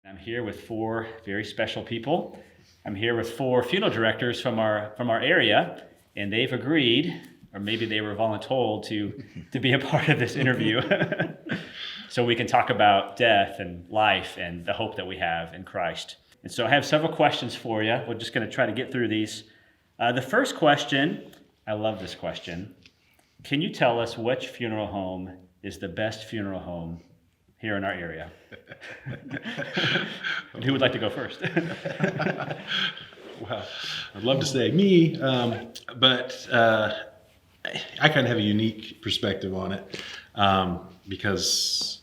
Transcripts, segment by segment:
I'm here with four very special people. I'm here with four funeral directors from our area, and they've agreed, or maybe they were voluntold to be a part of this interview, so we can talk about death and life and the hope that we have in Christ. And so I have several questions for you. We're just going to try to get through these. The first question, I love this question. Can you tell us which funeral home is the best funeral home here in our area? And who would like to go first? Well, I'd love to say me, but I kind of have a unique perspective on it because,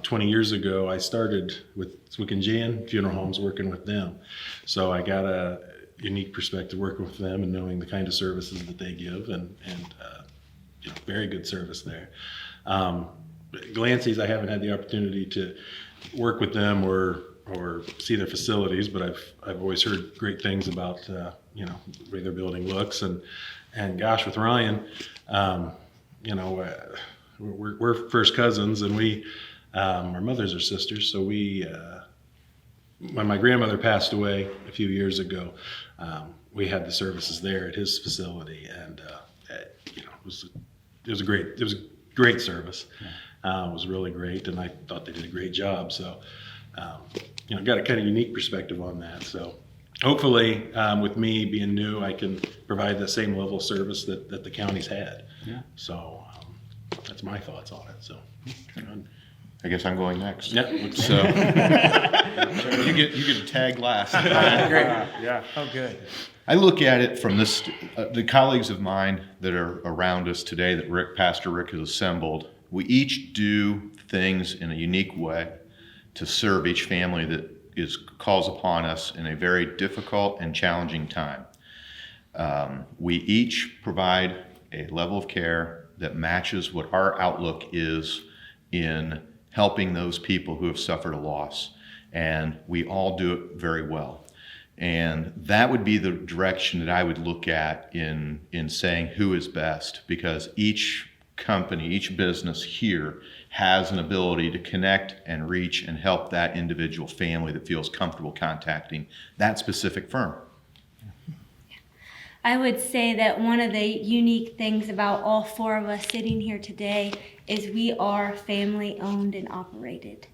20 years ago, I started with Zwick and Jahn funeral homes, working with them. So I got a unique perspective working with them and knowing the kind of services that they give, and very good service there. Glancy's, I haven't had the opportunity to work with them or see their facilities, but I've always heard great things about the way their building looks, and gosh, with Ryan, we're first cousins, and we our mothers are sisters, so when my grandmother passed away a few years ago, we had the services there at his facility, and it was a great service. It was really great, and I thought they did a great job. So, got a kind of unique perspective on that. So, hopefully, with me being new, I can provide the same level of service that the county's had. Yeah. So, that's my thoughts on it. So, I guess I'm going next. Yep. So, you get to tag last. Great. Yeah. Oh, good. I look at it from this, the colleagues of mine that are around us today that Pastor Rick has assembled. We each do things in a unique way to serve each family that calls upon us in a very difficult and challenging time. We each provide a level of care that matches what our outlook is in helping those people who have suffered a loss, and we all do it very well. And that would be the direction that I would look at in saying who is best, because each company, each business here has an ability to connect and reach and help that individual family that feels comfortable contacting that specific firm. I would say that one of the unique things about all four of us sitting here today is we are family owned and operated.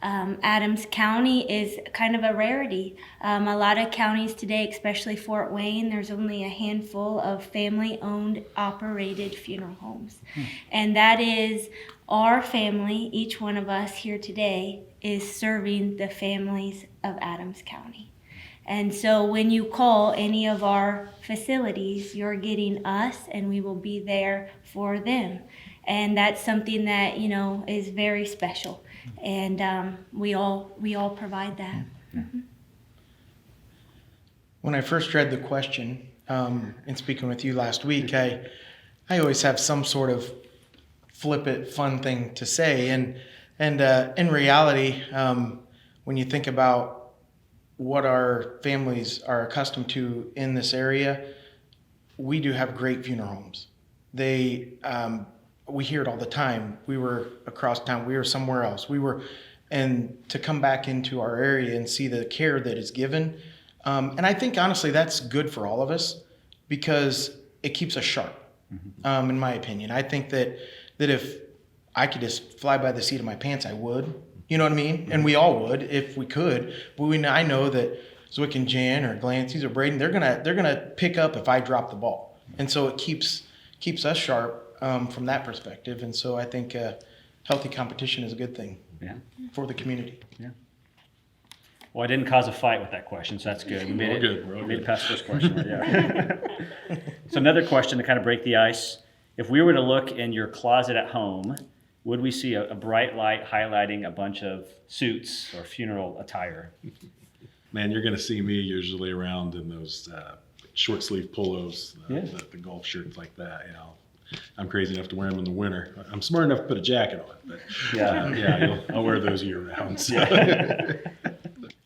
Adams County is kind of a rarity. A lot of counties today, especially Fort Wayne, there's only a handful of family-owned, operated funeral homes. And that is our family, each one of us here today, is serving the families of Adams County. And so when you call any of our facilities, you're getting us, and we will be there for them. And that's something that, is very special. And we all provide that. Mm-hmm. When I first read the question, in speaking with you last week, I always have some sort of flippant, fun thing to say. And in reality, when you think about what our families are accustomed to in this area, we do have great funeral homes. We hear it all the time. We were across town. We were somewhere else. And to come back into our area and see the care that is given. And I think, honestly, that's good for all of us because it keeps us sharp, in my opinion. I think that if I could just fly by the seat of my pants, I would. You know what I mean? And we all would if we could. But I know that Zwick and Jahn or Glancy's or Brayden, they're gonna pick up if I drop the ball. And so it keeps us sharp. From that perspective, and so I think healthy competition is a good thing for the community. Yeah. Well, I didn't cause a fight with that question, so that's good. We made it past the first question. Right? Yeah. So another question to kind of break the ice: if we were to look in your closet at home, would we see a bright light highlighting a bunch of suits or funeral attire? Man, you're going to see me usually around in those short sleeve polos, the golf shirts like that. I'm crazy enough to wear them in the winter. I'm smart enough to put a jacket on, but I'll wear those year round. So.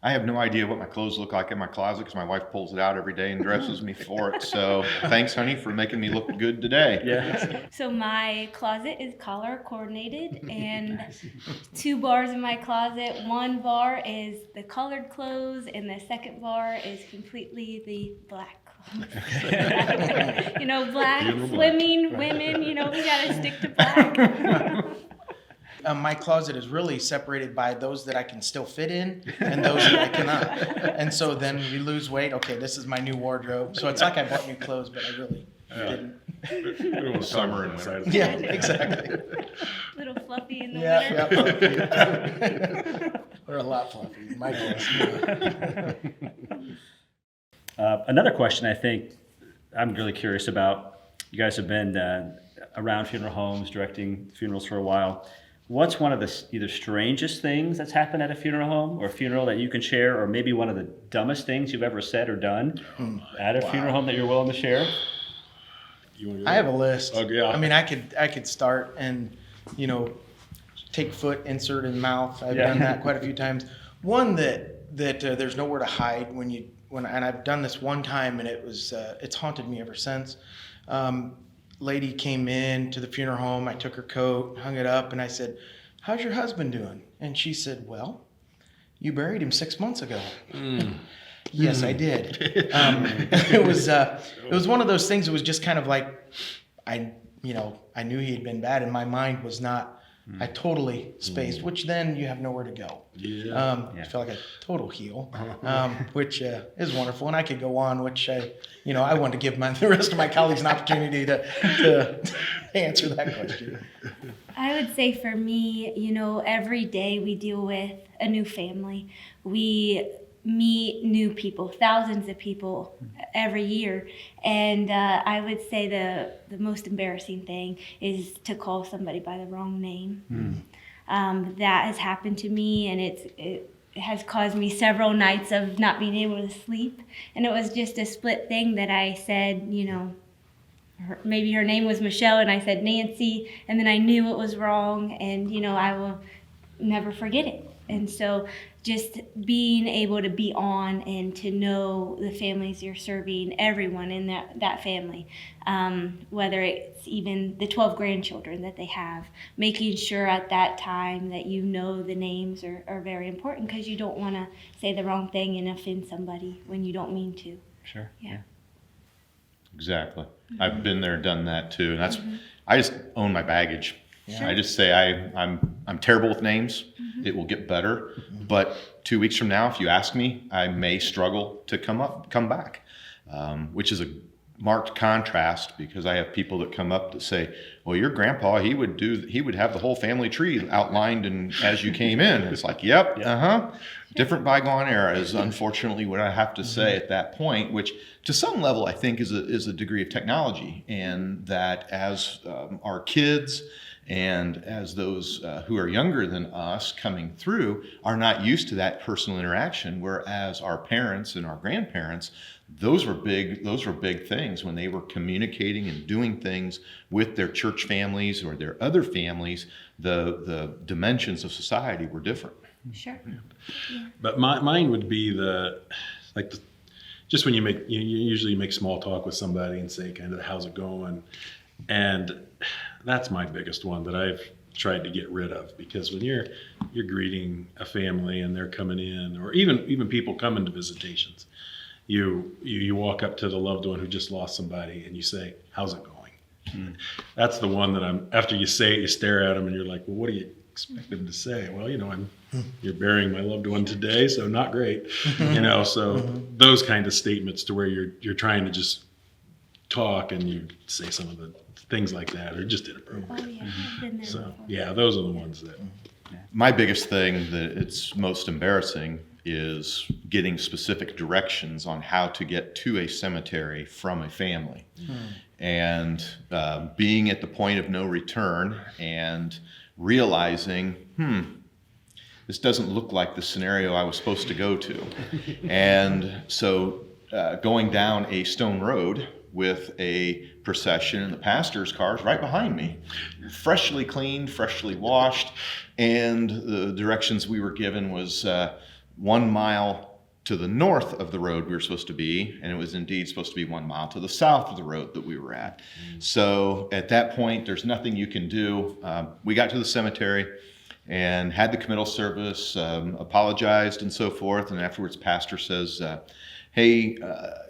I have no idea what my clothes look like in my closet because my wife pulls it out every day and dresses me for it. So thanks, honey, for making me look good today. Yeah. So my closet is color coordinated, and 2 bars in my closet. 1 bar is the colored clothes, and the second bar is completely the black clothes. You know, black swimming women. You know, we gotta stick to black. My closet is really separated by those that I can still fit in and those that I cannot. And so then we lose weight. Okay, this is my new wardrobe. So it's like I bought new clothes, but I really didn't. It was Summer and winter. Yeah, exactly. Little fluffy in the Yeah, winter. yeah. We're a lot fluffy, my case. Another question I think I'm really curious about. You guys have been around funeral homes, directing funerals for a while. What's one of the either strangest things that's happened at a funeral home or funeral that you can share, or maybe one of the dumbest things you've ever said or done at a funeral home that you're willing to share? I have a list. Okay, yeah. I mean, I could start and, you know, take foot, insert in mouth. I've done that quite a few times. One that there's nowhere to hide and I've done this one time, and it's haunted me ever since. Lady came in to the funeral home. I took her coat, hung it up, and I said, "How's your husband doing?" And she said, "Well, you buried him 6 months ago." Yes, I did. It was one of those things. It was just kind of like I knew he had been bad, and my mind was not. I totally spaced, which then you have nowhere to go. I feel like a total heel, which is wonderful. And I could go on, which I wanted to give the rest of my colleagues an opportunity to answer that question. I would say for me, every day we deal with a new family. We meet new people, thousands of people every year. And I would say the most embarrassing thing is to call somebody by the wrong name. That has happened to me, and it has caused me several nights of not being able to sleep. And it was just a split thing that I said, maybe her name was Michelle, and I said Nancy, and then I knew it was wrong, and I will never forget it. And so just being able to be on and to know the families you're serving, everyone in that family, whether it's even the 12 grandchildren that they have, making sure at that time that the names are very important, because you don't want to say the wrong thing and offend somebody when you don't mean to. Sure. Yeah. Exactly. I've been there, done that too, and that's. I just own my baggage. Sure. I just say I'm terrible with names. It will get better, but 2 weeks from now, if you ask me, I may struggle to come back, which is a marked contrast, because I have people that come up that say, "Well, your grandpa, he would have the whole family tree outlined and as you came in." And it's like, yep, different bygone era is unfortunately what I have to say at that point, which to some level I think is a degree of technology, and that as our kids and as those who are younger than us coming through are not used to that personal interaction, whereas our parents and our grandparents, those were big things when they were communicating and doing things with their church families or their other families. The dimensions of society were different. Sure. But mine would be just when you usually make small talk with somebody and say kind of how's it going, and that's my biggest one that I've tried to get rid of, because when you're greeting a family and they're coming in, or even people coming to visitations, you walk up to the loved one who just lost somebody and you say, "How's it going?" That's the one that after you say it, you stare at them and you're like, "Well, what do you expect them to say?" "Well, you're burying my loved one today, so not great." So those kind of statements to where you're trying to just talk and you say some of the things like that are just inappropriate. Oh, yeah. I've been there So before. yeah, those are the ones that. My biggest thing that it's most embarrassing is getting specific directions on how to get to a cemetery from a family. And being at the point of no return and realizing, this doesn't look like the scenario I was supposed to go to. And so going down a stone road with a procession, and the pastor's car is right behind me, freshly cleaned, freshly washed, and the directions we were given was 1 mile to the north of the road we were supposed to be, and it was indeed supposed to be 1 mile to the south of the road that we were at. So at that point, there's nothing you can do. We got to the cemetery and had the committal service, apologized and so forth, and afterwards pastor says, hey,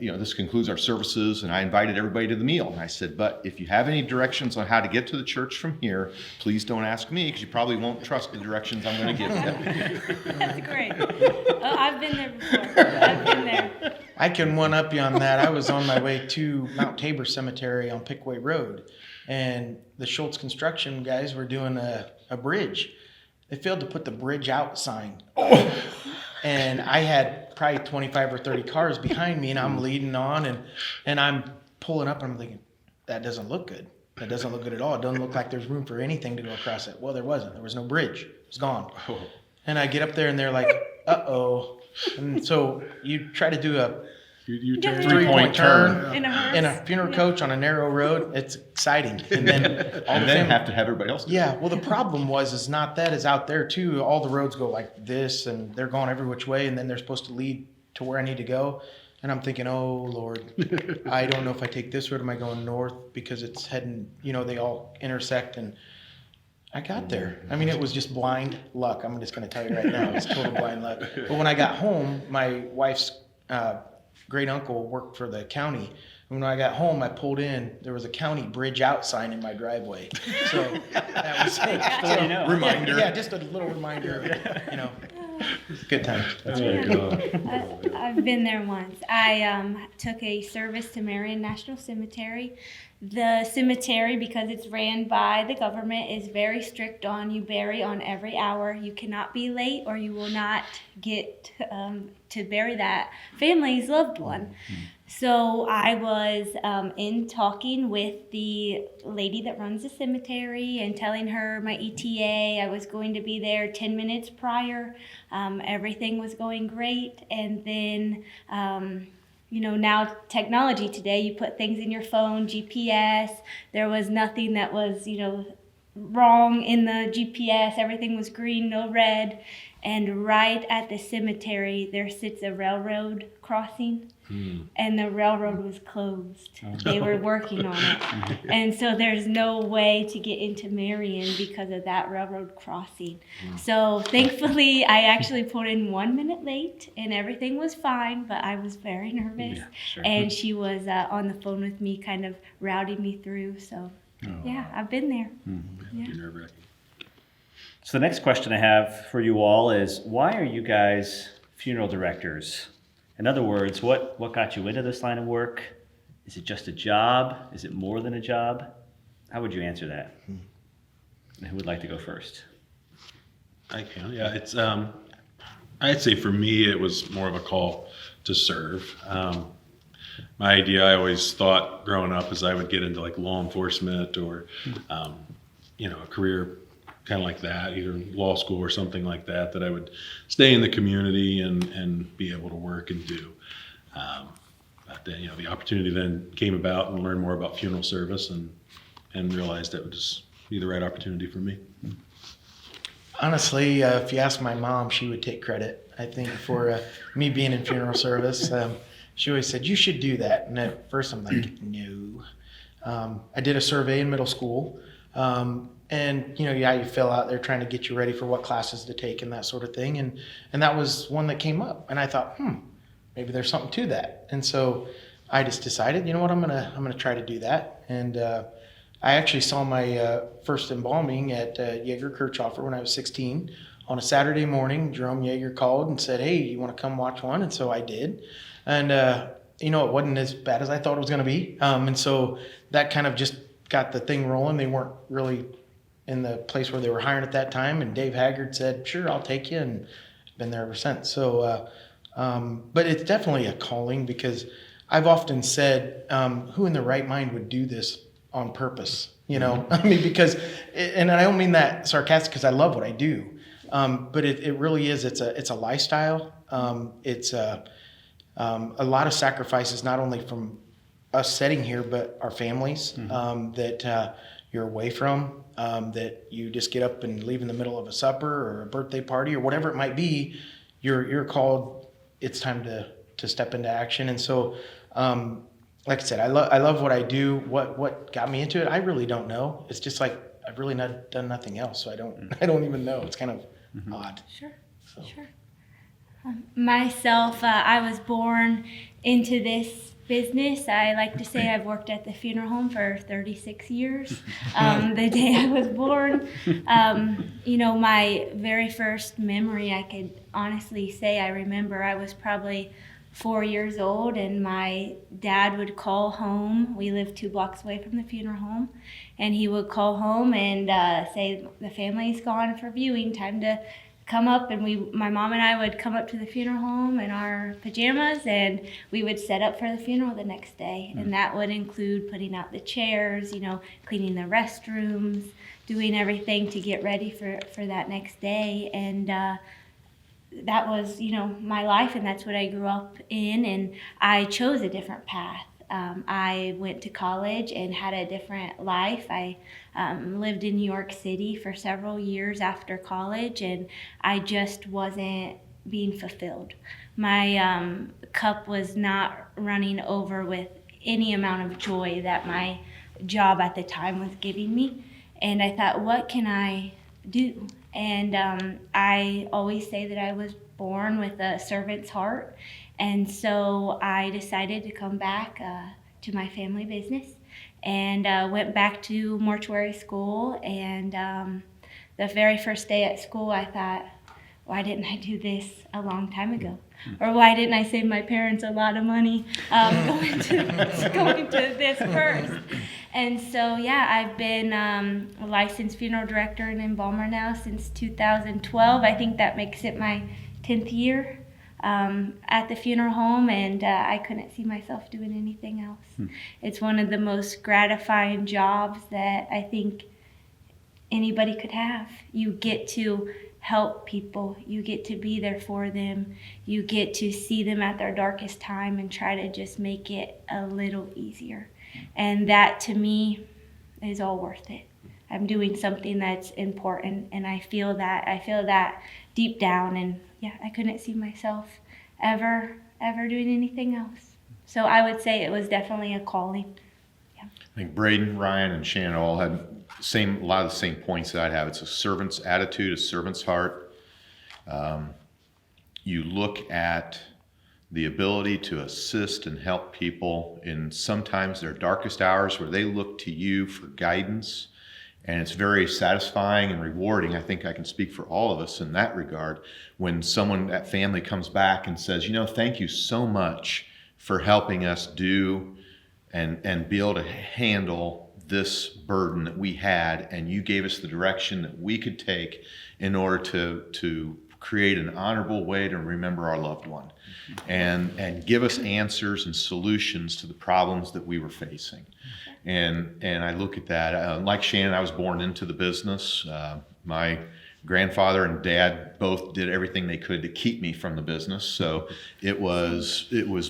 this concludes our services, and I invited everybody to the meal. And I said, but if you have any directions on how to get to the church from here, please don't ask me, because you probably won't trust the directions I'm going to give you. That's great. Oh, I've been there before. I've been there. I can one up you on that. I was on my way to Mount Tabor Cemetery on Pickway Road, and the Schultz construction guys were doing a bridge. They failed to put the bridge out sign. And I had probably 25 or 30 cars behind me, and I'm leading on, and I'm pulling up, and I'm thinking, that doesn't look good. That doesn't look good at all. It doesn't look like there's room for anything to go across it. Well, there wasn't. There was no bridge. It was gone. And I get up there, and they're like, uh-oh. And so you try to do a You turn. 3-point turn In a hearse. in a funeral coach on a narrow road. It's exciting. And then all And the then fam- have to have everybody else do it. Yeah, well, the problem is not that, is out there too. All the roads go like this, and they're going every which way, and then they're supposed to lead to where I need to go. And I'm thinking, oh Lord, I don't know if I take this road, am I going north, because it's heading, they all intersect. And I got there. I mean, it was just blind luck. I'm just going to tell you right now, it was total blind luck. But when I got home, my wife's great uncle worked for the county. And when I got home, I pulled in. There was a county bridge out sign in my driveway. So that was it. Reminder. Yeah, just a little reminder. Good time. That's very good. I've been there once. I took a service to Marion National Cemetery. The cemetery, because it's ran by the government, is very strict on you bury on every hour. You cannot be late, or you will not get to bury that family's loved one. So I was in talking with the lady that runs the cemetery and telling her my ETA. I was going to be there 10 minutes prior. Everything was going great. And then, now technology today, you put things in your phone, GPS. There was nothing that was, wrong in the GPS. Everything was green, no red. And right at the cemetery, there sits a railroad crossing. And the railroad was closed. They were working on it. And so there's no way to get into Marion because of that railroad crossing. So thankfully, I actually pulled in 1 minute late, and everything was fine, but I was very nervous. Yeah, sure. And she was on the phone with me, kind of routing me through. So, yeah, I've been there. Yeah. Nerve-wracking. So the next question I have for you all is, why are you guys funeral directors? In other words, what got you into this line of work? Is it just a job? Is it more than a job? How would you answer that? And who would like to go first? I can. Yeah, it's. I'd say for me, it was more of a call to serve. My idea, I always thought growing up, is I would get into like law enforcement or, a career kind of like that, either law school or something like that, that I would stay in the community and be able to work and do. But then, the opportunity then came about and learned more about funeral service and realized that would just be the right opportunity for me. Honestly, if you ask my mom, she would take credit, I think, for me being in funeral service. She always said, you should do that. And at first I'm like, no. I did a survey in middle school. And you fill out, they're trying to get you ready for what classes to take and that sort of thing. And that was one that came up. And I thought, maybe there's something to that. And so I just decided, I'm gonna try to do that. And I actually saw my first embalming at Jaeger-Kirchhofer when I was 16. On a Saturday morning, Jerome Yeager called and said, hey, you want to come watch one? And so I did. And, it wasn't as bad as I thought it was going to be. And so that kind of just got the thing rolling. They weren't really in the place where they were hiring at that time. And Dave Haggard said, sure, I'll take you. And been there ever since. So, but it's definitely a calling, because I've often said, who in their right mind would do this on purpose? I mean, because, and I don't mean that sarcastic, because I love what I do. But it really is, it's a lifestyle. It's a lot of sacrifices, not only from us sitting here, but our families, that you're away from, that you just get up and leave in the middle of a supper or a birthday party or whatever it might be. you're called. It's time to step into action. And so, like I said, I love what I do. What got me into it, I really don't know. It's just like I've really not done nothing else, so I don't even know. It's kind of odd. Sure. So. Sure. Myself, I was born into this business. I like to say I've worked at the funeral home for 36 years. The day I was born, my very first memory, I could honestly say I remember I was probably 4 years old, and my dad would call home. We lived 2 blocks away from the funeral home, and he would call home and say, the family's gone for viewing, time to come up. And my mom and I would come up to the funeral home in our pajamas, and we would set up for the funeral the next day. And that would include putting out the chairs, cleaning the restrooms, doing everything to get ready for that next day. And that was, my life, and that's what I grew up in. And I chose a different path. I went to college and had a different life. I lived in New York City for several years after college, and I just wasn't being fulfilled. My cup was not running over with any amount of joy that my job at the time was giving me. And I thought, what can I do? And I always say that I was born with a servant's heart. And so I decided to come back to my family business, and went back to mortuary school. And the very first day at school, I thought, why didn't I do this a long time ago? Or why didn't I save my parents a lot of money going to this first? And so, I've been a licensed funeral director and embalmer now since 2012. I think that makes it my 10th year at the funeral home, and I couldn't see myself doing anything else. It's one of the most gratifying jobs that I think anybody could have. You get to help people. You get to be there for them. You get to see them at their darkest time and try to just make it a little easier. And that, to me, is all worth it. I'm doing something that's important, and I feel that deep down, and I couldn't see myself ever doing anything else. So I would say it was definitely a calling. I think Brayden, Ryan, and Shannon all had a lot of the same points that I'd have. It's a servant's attitude, a servant's heart. You look at the ability to assist and help people in sometimes their darkest hours, where they look to you for guidance. And it's very satisfying and rewarding. I think I can speak for all of us in that regard. When someone, that family, comes back and says, thank you so much for helping us do and be able to handle this burden that we had, and you gave us the direction that we could take in order to create an honorable way to remember our loved one, and give us answers and solutions to the problems that we were facing. And I look at that, like Shannon, I was born into the business. My grandfather and dad both did everything they could to keep me from the business. So it was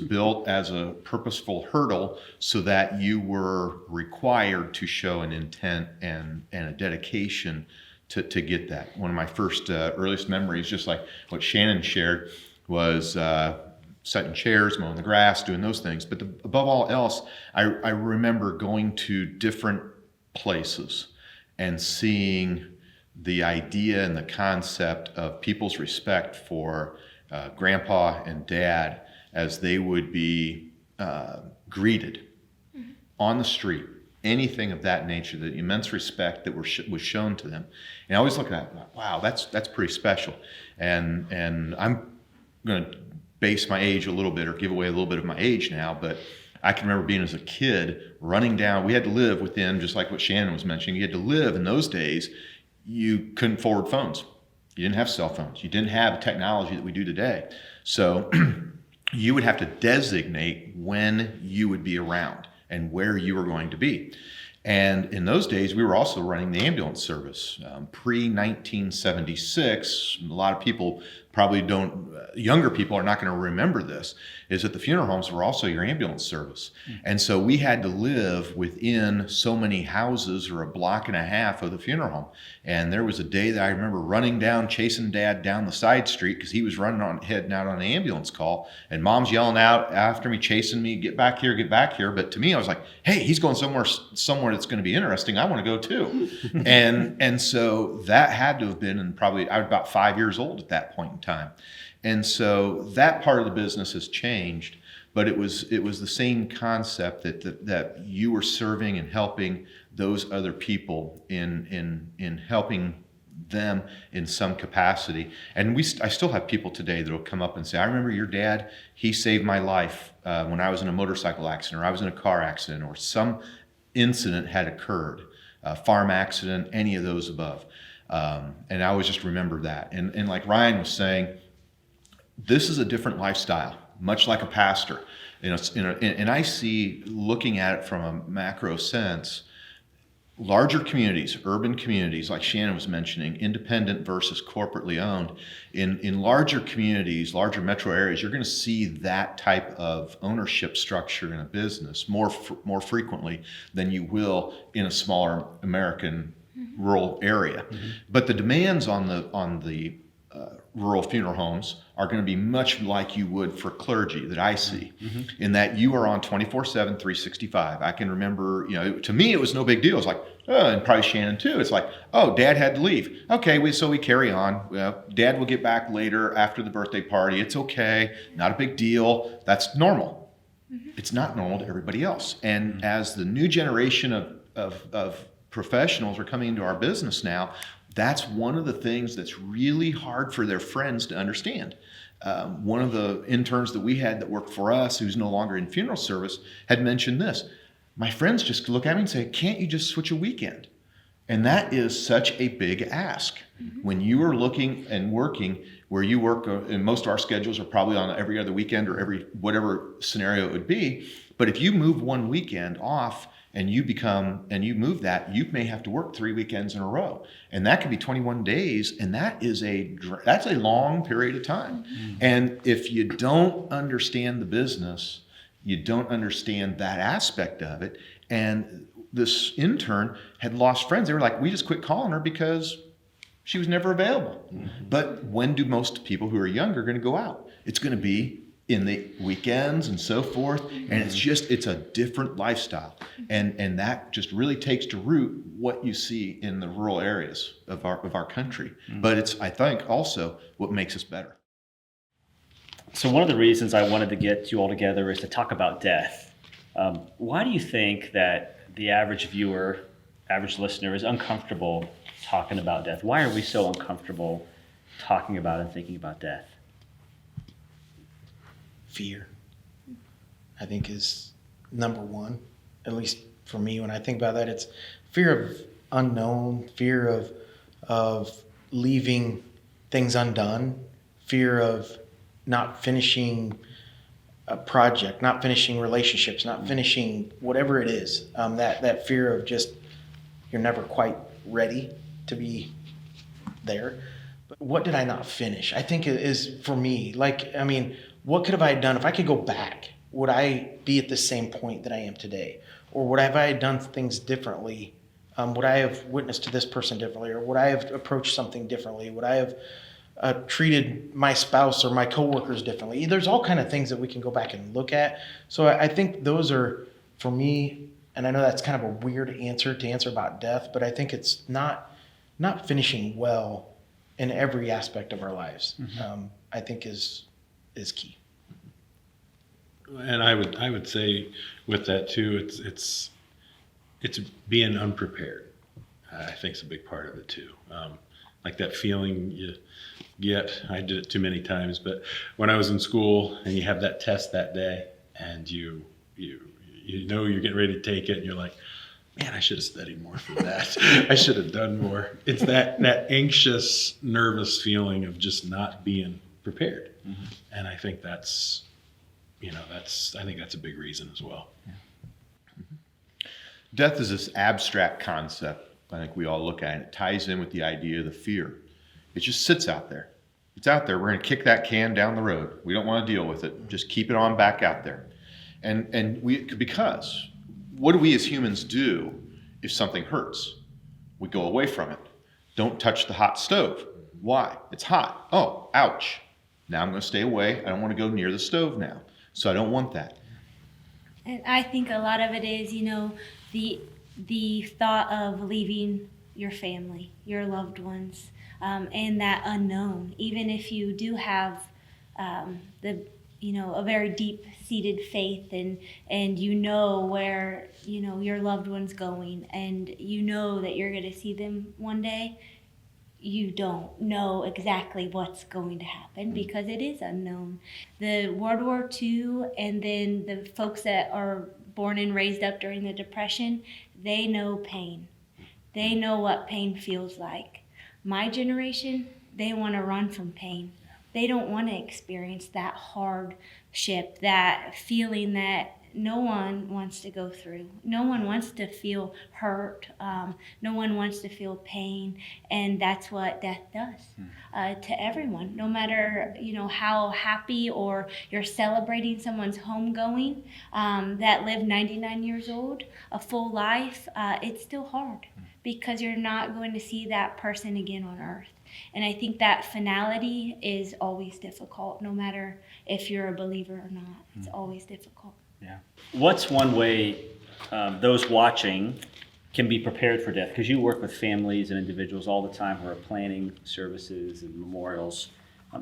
built as a purposeful hurdle so that you were required to show an intent and a dedication to get that. One of my first earliest memories, just like what Shannon shared, was setting chairs, mowing the grass, doing those things. But above all else, I remember going to different places and seeing the idea and the concept of people's respect for grandpa and dad as they would be greeted on the street, anything of that nature, the immense respect that was shown to them. And I always look at that, wow, that's pretty special. And I'm going to base my age a little bit, or give away a little bit of my age now, but I can remember being as a kid running down. We had to live within, just like what Shannon was mentioning, you had to live in those days. You couldn't forward phones. You didn't have cell phones. You didn't have the technology that we do today. So you would have to designate when you would be around and where you were going to be. And in those days, we were also running the ambulance service. Pre-1976, a lot of people probably don't, younger people are not going to remember this, is that the funeral homes were also your ambulance service. And so we had to live within so many houses or a block and a half of the funeral home. And there was a day that I remember running down, chasing Dad down the side street because he was heading out on an ambulance call, and Mom's yelling out after me, chasing me, get back here, get back here. But to me, I was like, hey, he's going somewhere that's going to be interesting. I want to go too. and so that had to have been, and probably I was about 5 years old at that point in time. And so that part of the business has changed, but it was the same concept that you were serving and helping those other people in helping them in some capacity. And I still have people today that will come up and say, I remember your dad, he saved my life when I was in a motorcycle accident, or I was in a car accident, or some incident had occurred, a farm accident, any of those above. And I always just remember that. And like Ryan was saying, this is a different lifestyle, much like a pastor. And I see, looking at it from a macro sense, larger communities, urban communities, like Shannon was mentioning, independent versus corporately owned. In larger communities, larger metro areas, you're going to see that type of ownership structure in a business more frequently than you will in a smaller American rural area. But the demands on the rural funeral homes are going to be much like you would for clergy that I see, in that you are on 24/7, 365. I can remember, to me, it was no big deal. It's like, and probably Shannon too. It's like, oh, Dad had to leave. Okay, so we carry on. Well, Dad will get back later after the birthday party. It's okay. Not a big deal. That's normal. It's not normal to everybody else. And as the new generation of professionals are coming into our business now, that's one of the things that's really hard for their friends to understand. One of the interns that we had that worked for us, who's no longer in funeral service, had mentioned this. My friends just look at me and say, can't you just switch a weekend? And that is such a big ask. When you are looking and working where you work, and most of our schedules are probably on every other weekend or every whatever scenario it would be. But if you move one weekend off, and you move that, you may have to work 3 weekends in a row. And that could be 21 days, and that's a long period of time. And if you don't understand the business, you don't understand that aspect of it. And this intern had lost friends. They were like, we just quit calling her because she was never available. But when do most people who are younger going to go out? It's going to be in the weekends and so forth, and it's a different lifestyle, and that just really takes to root what you see in the rural areas of our country. But it's, I think, also what makes us better. So one of the reasons I wanted to get you all together is to talk about death. Why do you think that the average viewer, average listener, is uncomfortable talking about death? Why are we so uncomfortable talking about and thinking about death? Fear, I think, is number one. At least for me, when I think about that, it's fear of unknown, fear of leaving things undone, fear of not finishing a project, not finishing relationships, not finishing whatever it is. That fear of just, you're never quite ready to be there. But what did I not finish? I think it is, for me, what could have I done? If I could go back, would I be at the same point that I am today? Or would I have done things differently? Would I have witnessed to this person differently? Or would I have approached something differently? Would I have treated my spouse or my coworkers differently? There's all kind of things that we can go back and look at. So I think those are, for me, and I know that's kind of a weird answer to answer about death, but I think it's not finishing well in every aspect of our lives. I think is key. And I would say with that too, it's being unprepared. I think it's a big part of it too. Like that feeling you get. I did it too many times, but when I was in school and you have that test that day, and you know you're getting ready to take it, and you're like, man, I should have studied more for that. I should have done more. It's that anxious, nervous feeling of just not being prepared. And I think that's a big reason as well. Death is this abstract concept. I think we all look at it. It ties in with the idea of the fear. It just sits out there. It's out there. We're going to kick that can down the road. We don't want to deal with it. Just keep it on back out there. Because what do we as humans do if something hurts? We go away from it. Don't touch the hot stove. Why? It's hot. Oh, ouch. Now I'm going to stay away. I don't want to go near the stove now. So I don't want that. And I think a lot of it is, the thought of leaving your family, your loved ones, and that unknown. Even if you do have a very deep-seated faith, and where your loved one's going, and that you're going to see them one day, you don't know exactly what's going to happen because it is unknown. The World War II and then the folks that are born and raised up during the Depression, they know pain. They know what pain feels like. My generation, they want to run from pain. They don't want to experience that hardship, that feeling that no one wants to go through. No one wants to feel hurt. No one wants to feel pain. And that's what death does to everyone. No matter, how happy or you're celebrating someone's homegoing that lived 99 years old, a full life, it's still hard because you're not going to see that person again on earth. And I think that finality is always difficult, no matter if you're a believer or not. It's always difficult. Yeah. What's one way those watching can be prepared for death? Because you work with families and individuals all the time who are planning services and memorials.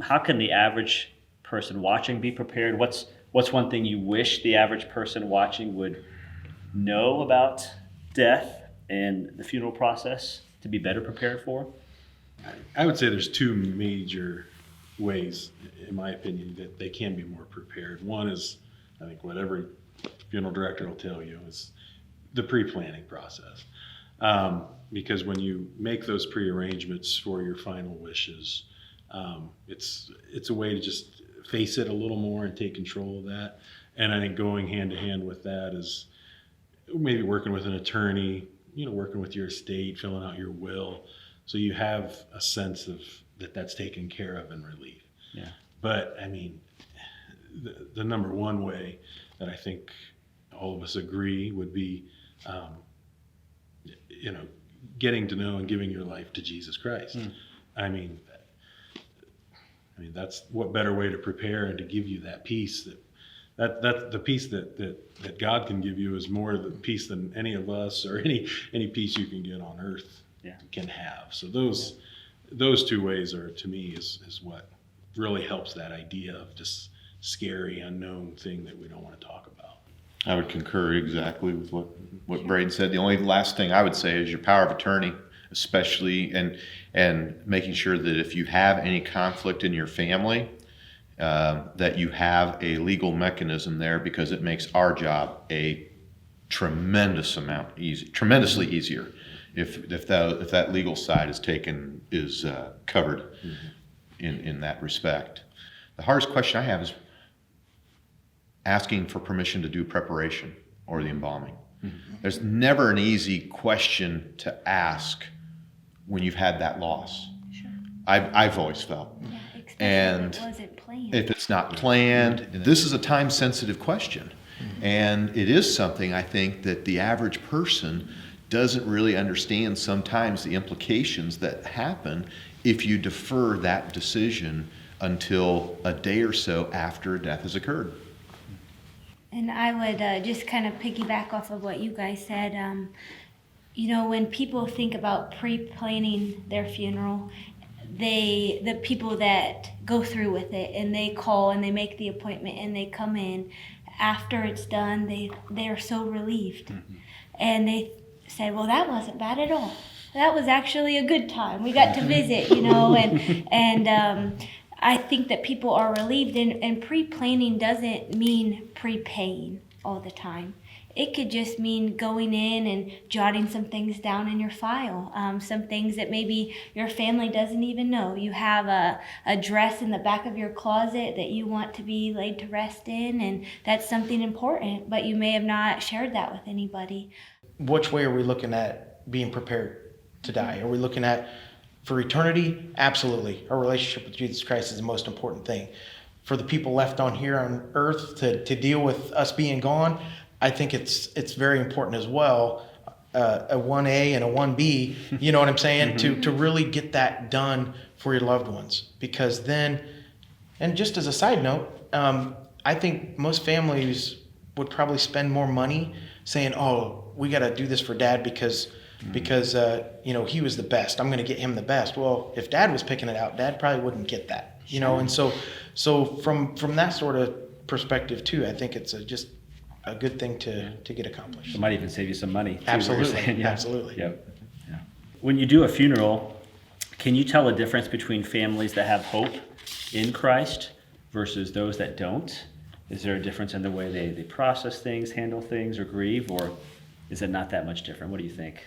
How can the average person watching be prepared? What's one thing you wish the average person watching would know about death and the funeral process to be better prepared for? I would say there's two major ways, in my opinion, that they can be more prepared. One is, I think what every funeral director will tell you, is the pre-planning process. Because when you make those pre-arrangements for your final wishes, it's a way to just face it a little more and take control of that. And I think going hand to hand with that is maybe working with an attorney, working with your estate, filling out your will, so you have a sense of that's taken care of in relief. Yeah. But I mean, the number one way that I think all of us agree would be, getting to know and giving your life to Jesus Christ. I mean, that's what better way to prepare and to give you that peace that the peace that God can give you is more the peace than any of us or any peace you can get on earth can have. So those two ways are, to me, is what really helps that idea of this scary unknown thing that we don't want to talk about. I would concur exactly with what Brayden said. The only last thing I would say is your power of attorney, especially, and making sure that if you have any conflict in your family, that you have a legal mechanism there, because it makes our job a tremendously easier if that legal side is covered in that respect. The hardest question I have is asking for permission to do preparation or the embalming. There's never an easy question to ask when you've had that loss. Sure. I've always felt. Yeah, especially And if it wasn't planned. if it's not planned, this is a time-sensitive question. And it is something I think that the average person doesn't really understand sometimes, the implications that happen if you defer that decision until a day or so after death has occurred. And I would just kind of piggyback off of what you guys said. When people think about pre-planning their funeral, the people that go through with it and they call and they make the appointment and they come in, after it's done, they are so relieved. And they say, well, that wasn't bad at all. That was actually a good time. We got to visit, and I think that people are relieved, and pre-planning doesn't mean prepaying all the time. It could just mean going in and jotting some things down in your file, some things that maybe your family doesn't even know. You have a dress in the back of your closet that you want to be laid to rest in, and that's something important, but you may have not shared that with anybody. Which way are we looking at being prepared to die? Are we looking at For eternity, absolutely. Our relationship with Jesus Christ is the most important thing. For the people left on here on earth to deal with us being gone, I think it's very important as well. A 1A and a 1B, you know what I'm saying? To really get that done for your loved ones. Because then, and just as a side note, I think most families would probably spend more money saying, oh, we got to do this for Dad because he was the best. I'm going to get him the best. Well, if Dad was picking it out, Dad probably wouldn't get that, you know. And so from that sort of perspective too, I think it's just a good thing to get accomplished. It might even save you some money. Too, Absolutely, yeah. absolutely. Yep. Yeah. When you do a funeral, can you tell a difference between families that have hope in Christ versus those that don't? Is there a difference in the way they process things, handle things, or grieve, or is it not that much different? What do you think?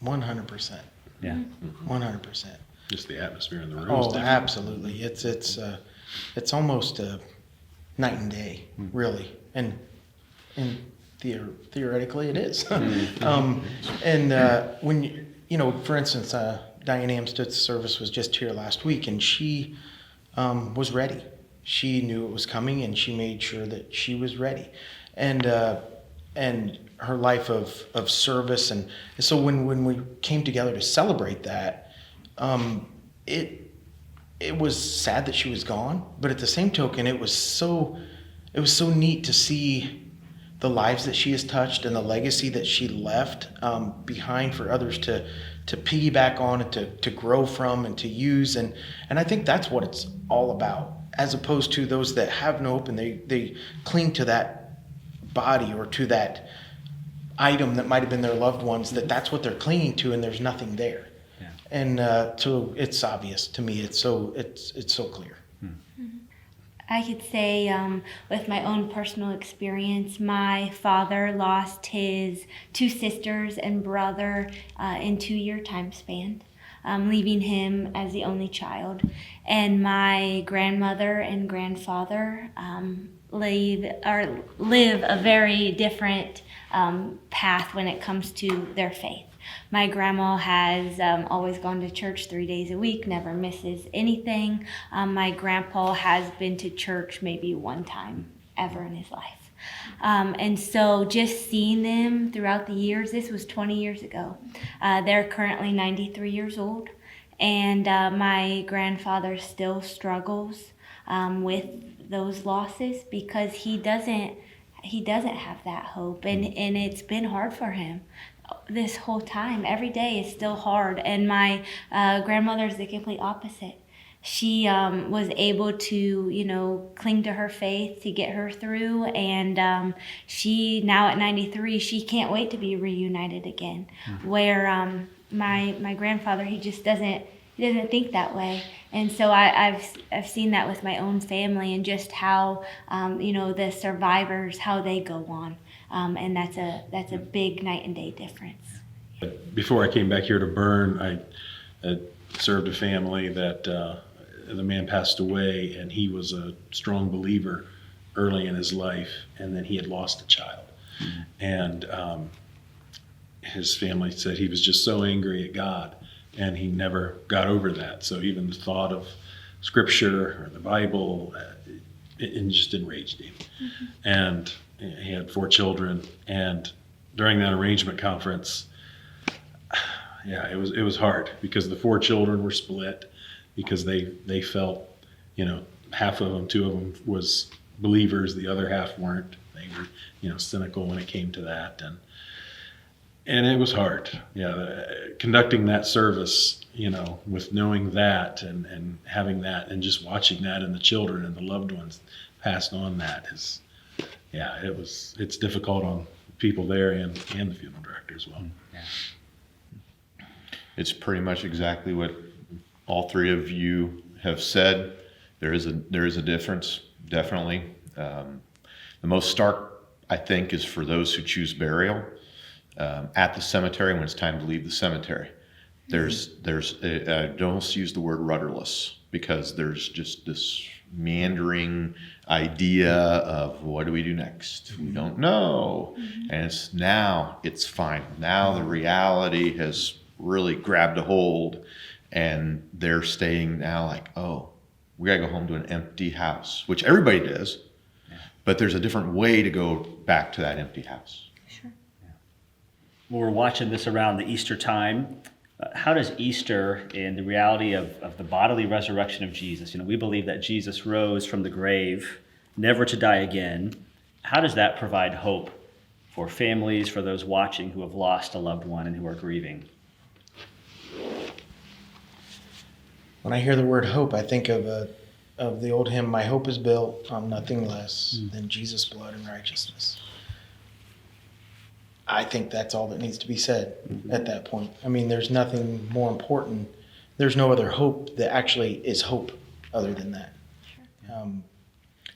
100%. Yeah. 100%. Just the atmosphere in the room. is Oh, different. absolutely. It's almost night and day, really, and theoretically it is. When for instance, Diane Amsted's service was just here last week, and she was ready. She knew it was coming, and she made sure that she was ready, and her life of service, and so when we came together to celebrate that, it was sad that she was gone, but at the same token, it was so neat to see the lives that she has touched and the legacy that she left behind for others to piggyback on and to grow from and to use, and I think that's what it's all about, as opposed to those that have no hope and they cling to that body or to that item that might have been their loved ones, that's what they're clinging to, and there's nothing there. Yeah. And so it's obvious to me. It's so clear. I could say with my own personal experience, my father lost his 2 sisters and brother in 2-year time span, leaving him as the only child. And my grandmother and grandfather live a very different path when it comes to their faith. My grandma has always gone to church 3 days a week, never misses anything. My grandpa has been to church maybe 1 time ever in his life. And so just seeing them throughout the years, this was 20 years ago. They're currently 93 years old, and my grandfather still struggles with those losses because he doesn't have that hope, and it's been hard for him this whole time. Every day is still hard. And my grandmother's the complete opposite. She was able to, cling to her faith to get her through. And she, now at 93, she can't wait to be reunited again. Mm-hmm. Where my grandfather, he just doesn't think that way. And so I've seen that with my own family, and just how, the survivors, how they go on. And that's a big night and day difference. Before I came back here to Berne, I served a family that the man passed away, and he was a strong believer early in his life, and then he had lost a child. Mm-hmm. And his family said he was just so angry at God, and he never got over that. So even the thought of Scripture or the Bible, it just enraged him. Mm-hmm. And he had 4 children, and during that arrangement conference, it was hard because the 4 children were split because they felt, half of them, 2 of them was believers, the other half weren't. They were, cynical when it came to that, and it was hard. Conducting that service, with knowing that and having that and just watching that, and the children and the loved ones passed on, that is. It's difficult on people there and the funeral director as well. Yeah. It's pretty much exactly what all 3 of you have said. There is a difference, definitely. The most stark, I think, is for those who choose burial at the cemetery when it's time to leave the cemetery. I don't use the word rudderless, because there's just this meandering idea of what do we do next? We don't know. Mm-hmm. And it's fine. Now the reality has really grabbed a hold, and they're staying now like, oh, we got to go home to an empty house, which everybody does, but there's a different way to go back to that empty house. Sure. Well, we're watching this around the Easter time. How does Easter and the reality of the bodily resurrection of Jesus, we believe that Jesus rose from the grave, never to die again. How does that provide hope for families, for those watching who have lost a loved one and who are grieving? When I hear the word hope, I think of the old hymn, "My hope is built on nothing less than Jesus' blood and righteousness." I think that's all that needs to be said at that point. I mean, there's nothing more important. There's no other hope that actually is hope other than that. And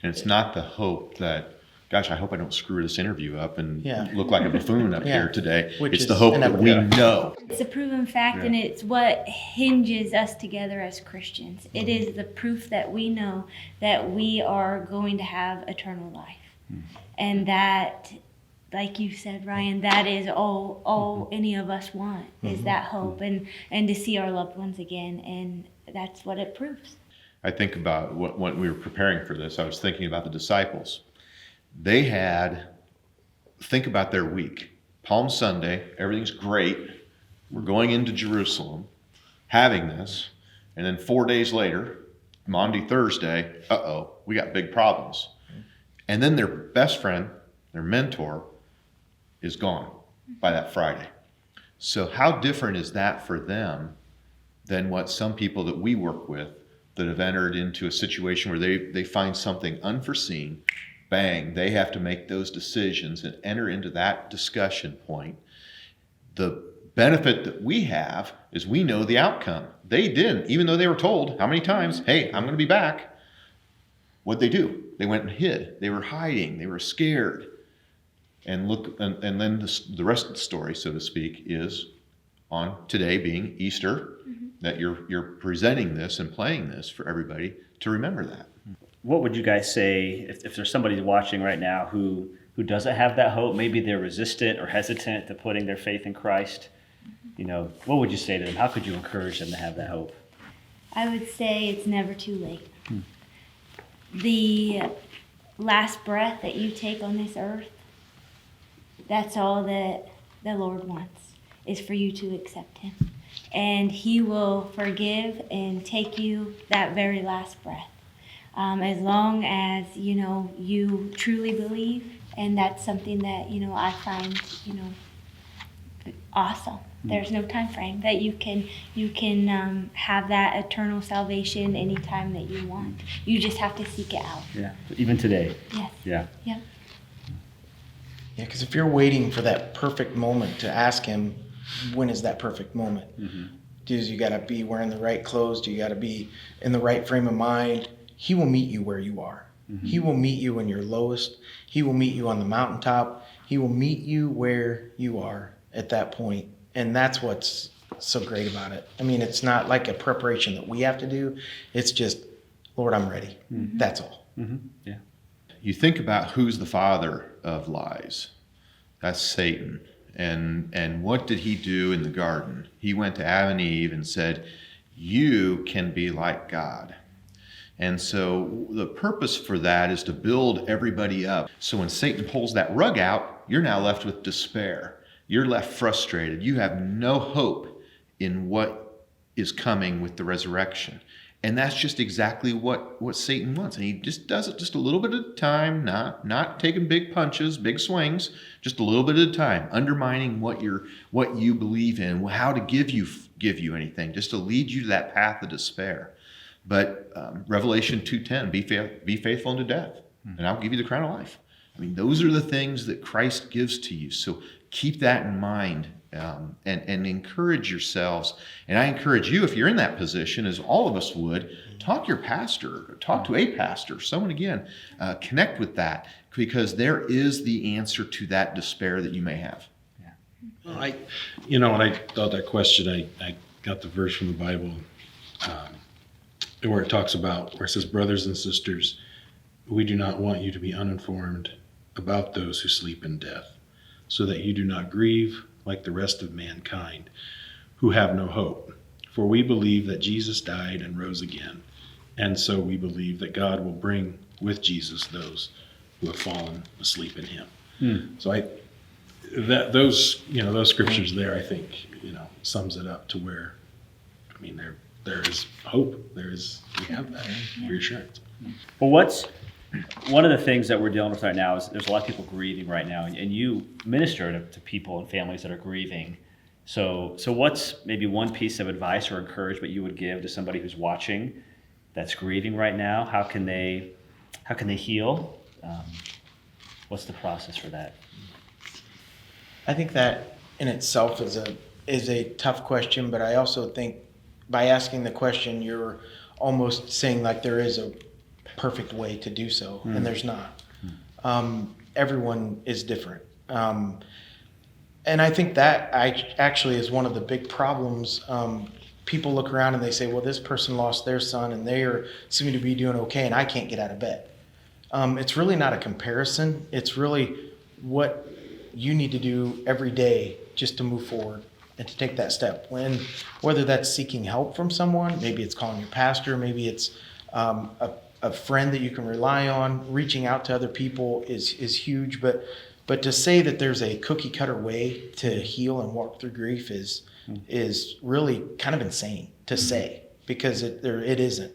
it's not the hope that, gosh, I hope I don't screw this interview up and Yeah. look like a buffoon up Yeah. here today. Which It's is the hope that we inevitable. know. It's a proven fact, and it's what hinges us together as Christians. It is the proof that we know that we are going to have eternal life. And that, like you said, Ryan, that is all any of us want, is that hope and to see our loved ones again. And that's what it proves. I think about when we were preparing for this, I was thinking about the disciples. They think about their week. Palm Sunday, everything's great. We're going into Jerusalem, having this. And then 4 days later, Maundy, Thursday, we got big problems. And then their best friend, their mentor, is gone by that Friday. So how different is that for them than what some people that we work with that have entered into a situation where they find something unforeseen, bang, they have to make those decisions and enter into that discussion point. The benefit that we have is we know the outcome. They didn't, even though they were told how many times, hey, I'm going to be back. What'd they do? They went and hid. They were hiding. They were scared. And and then the rest of the story, so to speak, is on today being Easter, that you're presenting this and playing this for everybody to remember that. What would you guys say if there's somebody watching right now who doesn't have that hope? Maybe they're resistant or hesitant to putting their faith in Christ. What would you say to them? How could you encourage them to have that hope? I would say it's never too late. The last breath that you take on this earth, that's all that the Lord wants, is for you to accept Him. And He will forgive and take you that very last breath. As long as, you truly believe. And that's something that, I find, awesome. There's no time frame that you can have that eternal salvation anytime that you want. You just have to seek it out. Yeah, even today. Yes. Yeah. Yep. Yeah, because if you're waiting for that perfect moment to ask Him, when is that perfect moment? Do you got to be wearing the right clothes? Do you got to be in the right frame of mind? He will meet you where you are. He will meet you when you're lowest. He will meet you on the mountaintop. He will meet you where you are at that point. And that's what's so great about it. I mean, it's not like a preparation that we have to do. It's just, Lord, I'm ready. That's all. Yeah. You think about who's the father of lies. That's Satan. And what did he do in the garden? He went to Adam and Eve and said, you can be like God. And so the purpose for that is to build everybody up. So when Satan pulls that rug out, you're now left with despair. You're left frustrated. You have no hope in what is coming with the resurrection. And that's just exactly what Satan wants. And he just does it just a little bit at a time, not taking big punches, big swings, just a little bit at a time, undermining what you believe in, how to give you anything, just to lead you to that path of despair. But Revelation 2:10, be faithful unto death, and I'll give you the crown of life. I mean, those are the things that Christ gives to you. So keep that in mind and encourage yourselves. And I encourage you, if you're in that position, as all of us would, talk to your pastor, talk to a pastor, someone again, connect with that, because there is the answer to that despair that you may have. Well, when I thought that question, I got the verse from the Bible where it talks about, where it says, brothers and sisters, we do not want you to be uninformed about those who sleep in death, so that you do not grieve like the rest of mankind, who have no hope. For we believe that Jesus died and rose again, and so we believe that God will bring with Jesus those who have fallen asleep in him. So those scriptures there, I think, sums it up to where, I mean, there is hope. We have that reassurance. Well, one of the things that we're dealing with right now is there's a lot of people grieving right now, and you minister to people and families that are grieving. So what's maybe one piece of advice or encouragement you would give to somebody who's watching that's grieving right now? How can they heal? What's the process for that? I think that in itself is a tough question, but I also think by asking the question, you're almost saying like there is a perfect way to do so, and there's not. Everyone is different. And I think that actually is one of the big problems. People look around and they say, well, this person lost their son and they seem to be doing okay and I can't get out of bed. It's really not a comparison. It's really what you need to do every day just to move forward and to take that step. Whether that's seeking help from someone, maybe it's calling your pastor, maybe it's a friend that you can rely on, reaching out to other people is huge. But to say that there's a cookie cutter way to heal and walk through grief is really kind of insane to say, because it isn't.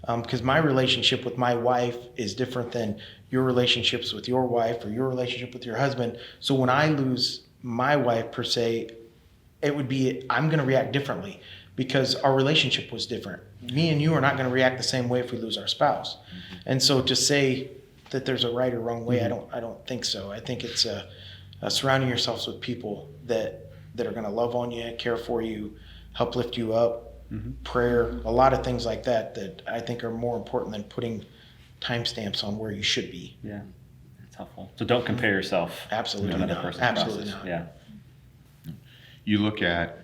Because my relationship with my wife is different than your relationships with your wife or your relationship with your husband. So when I lose my wife per se, I'm going to react differently because our relationship was different. Me and you are not going to react the same way if we lose our spouse. And so to say that there's a right or wrong way, I don't think so. I think it's surrounding yourselves with people that are going to love on you, care for you, help lift you up, prayer, a lot of things like that I think are more important than putting timestamps on where you should be. Yeah, it's helpful. So don't compare yourself Absolutely to another not. person's Absolutely process. not. Yeah. You look at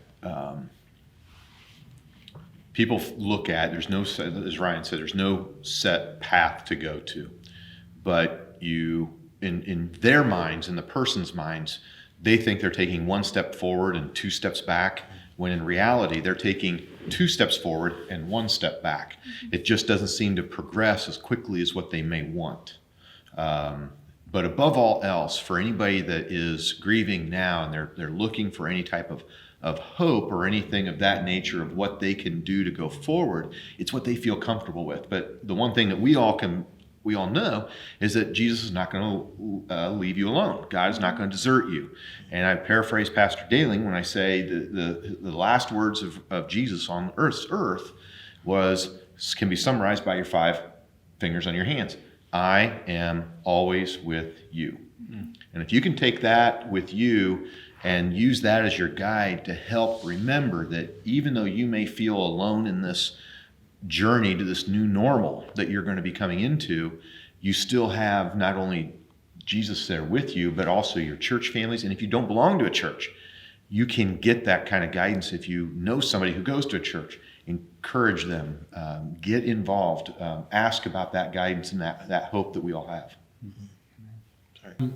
people look at, there's no set, as Ryan said, there's no set path to go to, but in their minds, in the person's minds, they think they're taking one step forward and 2 steps back, when in reality they're taking 2 steps forward and 1 step back. It just doesn't seem to progress as quickly as what they may want. But above all else, for anybody that is grieving now and they're looking for any type of hope or anything of that nature of what they can do to go forward, it's what they feel comfortable with. But the one thing that we all know is that Jesus is not going to leave you alone. God is not going to desert you. And I paraphrase Pastor Daling when I say the last words of Jesus on earth's earth can be summarized by your 5 fingers on your hands. I am always with you. And if you can take that with you and use that as your guide to help remember that even though you may feel alone in this journey to this new normal that you're going to be coming into, you still have not only Jesus there with you, but also your church families. And if you don't belong to a church, you can get that kind of guidance if you know somebody who goes to a church. Encourage them, get involved, ask about that guidance and that hope that we all have. Sorry.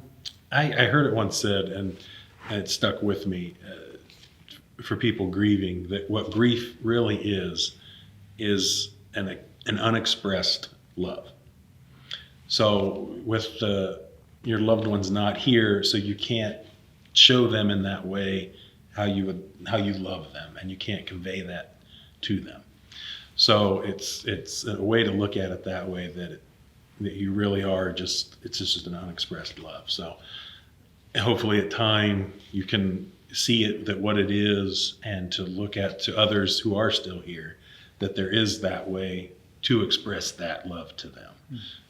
I heard it once said, and it stuck with me, for people grieving, that what grief really is an unexpressed love. So with your loved ones not here, so you can't show them in that way how you love them, and you can't convey that to them. So it's a way to look at it that way, that you really are it's just an unexpressed love. So hopefully at time you can see it, that what it is, and to look at to others who are still here, that there is that way to express that love to them,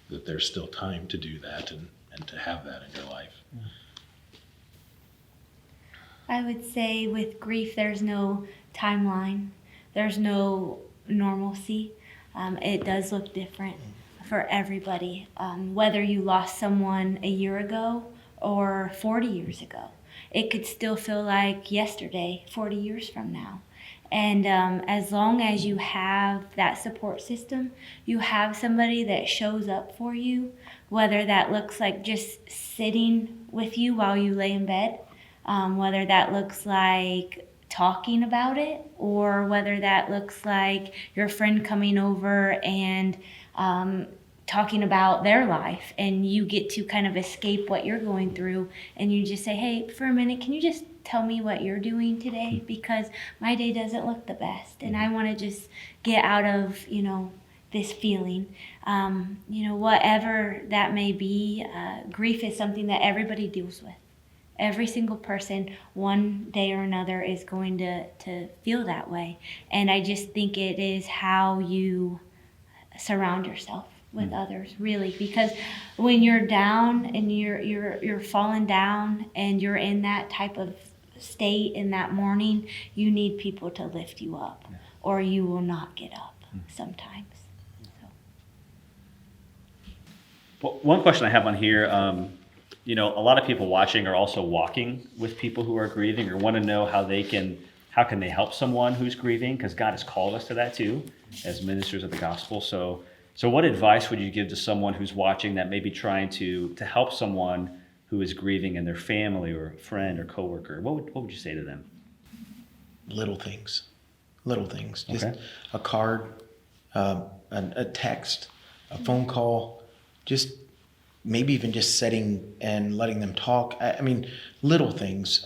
that there's still time to do that and to have that in your life. I would say with grief, there's no timeline. There's no normalcy. It does look different for everybody, whether you lost someone a year ago or 40 years ago. It could still feel like yesterday, 40 years from now. And as long as you have that support system, you have somebody that shows up for you, whether that looks like just sitting with you while you lay in bed, whether that looks like talking about it, or whether that looks like your friend coming over and talking about their life, and you get to kind of escape what you're going through, and you just say, hey, for a minute, can you just tell me what you're doing today? Because my day doesn't look the best, and I want to just get out of, this feeling. Whatever that may be, grief is something that everybody deals with. Every single person, one day or another, is going to feel that way. And I just think it is how you surround yourself with others, really. Because when you're down and you're falling down and you're in that type of state in that morning, you need people to lift you up, or you will not get up sometimes. Well, one question I have on here, a lot of people watching are also walking with people who are grieving, or want to know how can they help someone who's grieving, because God has called us to that too, as ministers of the gospel. So what advice would you give to someone who's watching that may be trying to help someone who is grieving in their family or friend or coworker? What would you say to them? Little things. Just Okay. a card, a text, a phone call, just maybe even just sitting and letting them talk. I mean, little things.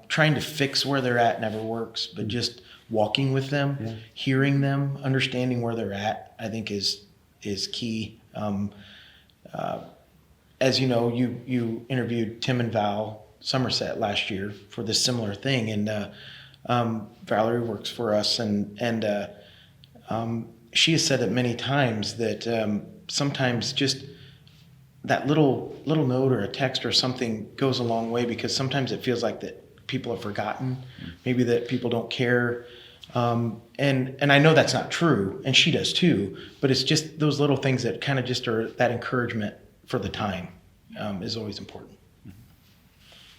Trying to fix where they're at never works, but just walking with them, hearing them, understanding where they're at, I think is key. As you know, you interviewed Tim and Val Somerset last year for this similar thing, and Valerie works for us, and she has said it many times that sometimes just that little note or a text or something goes a long way, because sometimes it feels like that people have forgotten, maybe that people don't care. And I know that's not true, and she does too, but it's just those little things that kind of just are that encouragement for the time is always important.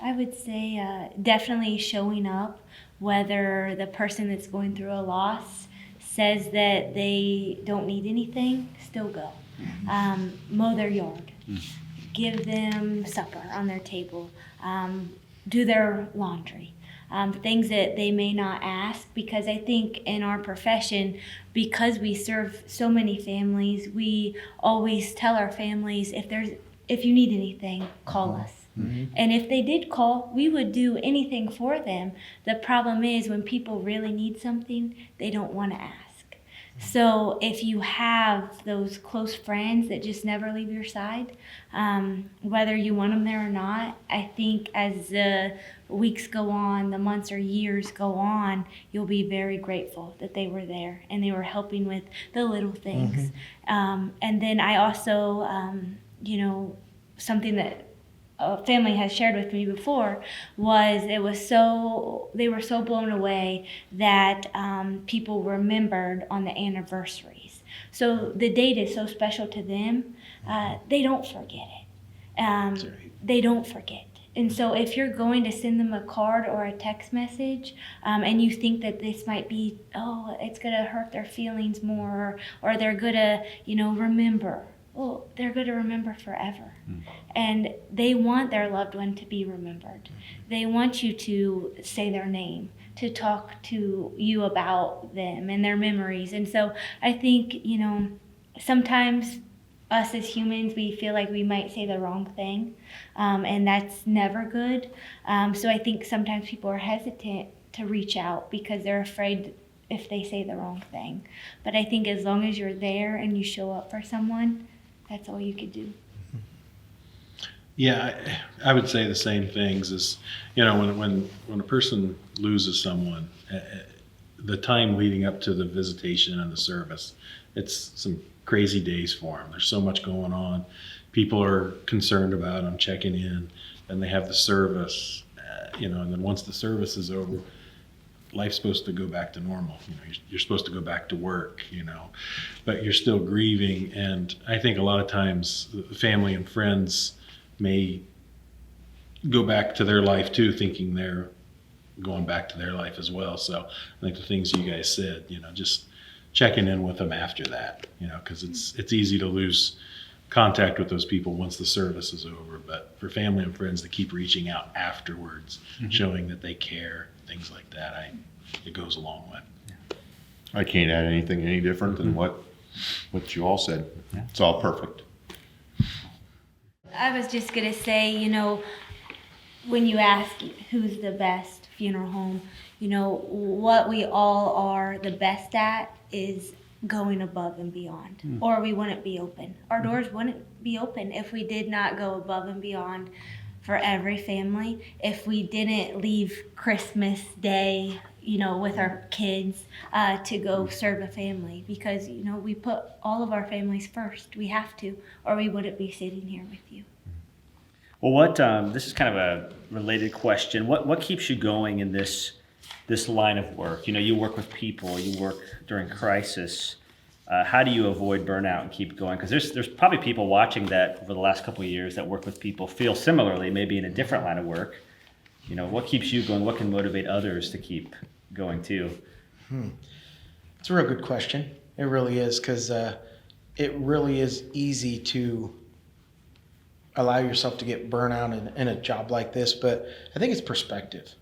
I would say definitely showing up, whether the person that's going through a loss says that they don't need anything, still go. Mow their yard, give them supper on their table, do their laundry. Things that they may not ask, because I think in our profession, because we serve so many families, we always tell our families, if you need anything, call us. And if they did call, we would do anything for them. The problem is when people really need something, they don't want to ask. So if you have those close friends that just never leave your side, whether you want them there or not, I think as the weeks go on, the months or years go on, you'll be very grateful that they were there and they were helping with the little things. And then I also, something that a family has shared with me before was they were so blown away that people remembered on the anniversaries. So the date is so special to them, they don't forget it. They don't forget. And so if you're going to send them a card or a text message, and you think that this might be, it's going to hurt their feelings more, or they're going to, remember. Well, they're going to remember forever. And they want their loved one to be remembered. They want you to say their name, to talk to you about them and their memories. And so I think, sometimes us as humans, we feel like we might say the wrong thing, and that's never good. So I think sometimes people are hesitant to reach out because they're afraid if they say the wrong thing. But I think as long as you're there and you show up for someone, that's all you could do. Yeah, I would say the same things as, when a person loses someone, the time leading up to the visitation and the service, it's some crazy days for them. There's so much going on. People are concerned about them, checking in, and they have the service, and then once the service is over, life's supposed to go back to normal. You're supposed to go back to work, but you're still grieving. And I think a lot of times family and friends may go back to their life too, thinking they're going back to their life as well. So I think the things you guys said, just checking in with them after that, because it's easy to lose contact with those people once the service is over. But for family and friends to keep reaching out afterwards, showing that they care, things like that, it goes a long way. I can't add anything any different than what you all said. It's all perfect. I was just going to say, when you ask who's the best funeral home, what we all are the best at is going above and beyond, or we wouldn't be open. Our doors wouldn't be open if we did not go above and beyond for every family, if we didn't leave Christmas Day, with our kids to go serve a family, because, we put all of our families first. We have to, or we wouldn't be sitting here with you. Well, this is kind of a related question. What keeps you going in this line of work? You work with people, you work during crisis. How do you avoid burnout and keep going? Because there's probably people watching that over the last couple of years that work with people feel similarly, maybe in a different line of work. What keeps you going? What can motivate others to keep going too? It's a real good question. It really is, because it really is easy to allow yourself to get burnout in a job like this, but I think it's perspective.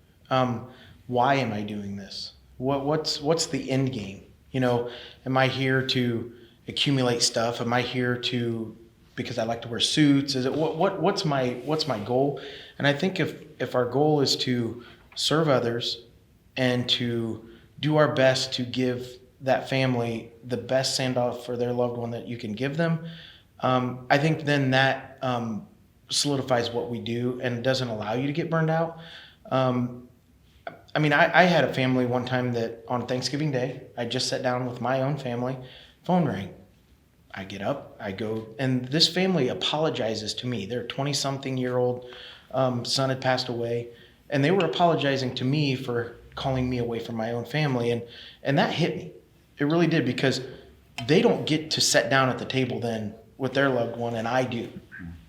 Why am I doing this? What's the end game? Am I here to accumulate stuff? Am I here because I like to wear suits? Is it what's my goal? And I think if our goal is to serve others and to do our best to give that family the best send-off for their loved one that you can give them, I think then that solidifies what we do and doesn't allow you to get burned out. I had a family one time that on Thanksgiving Day, I just sat down with my own family, phone rang. I get up, I go, and this family apologizes to me. Their 20-something-year-old son had passed away, and they were apologizing to me for calling me away from my own family, and that hit me. It really did, because they don't get to sit down at the table then with their loved one, and I do.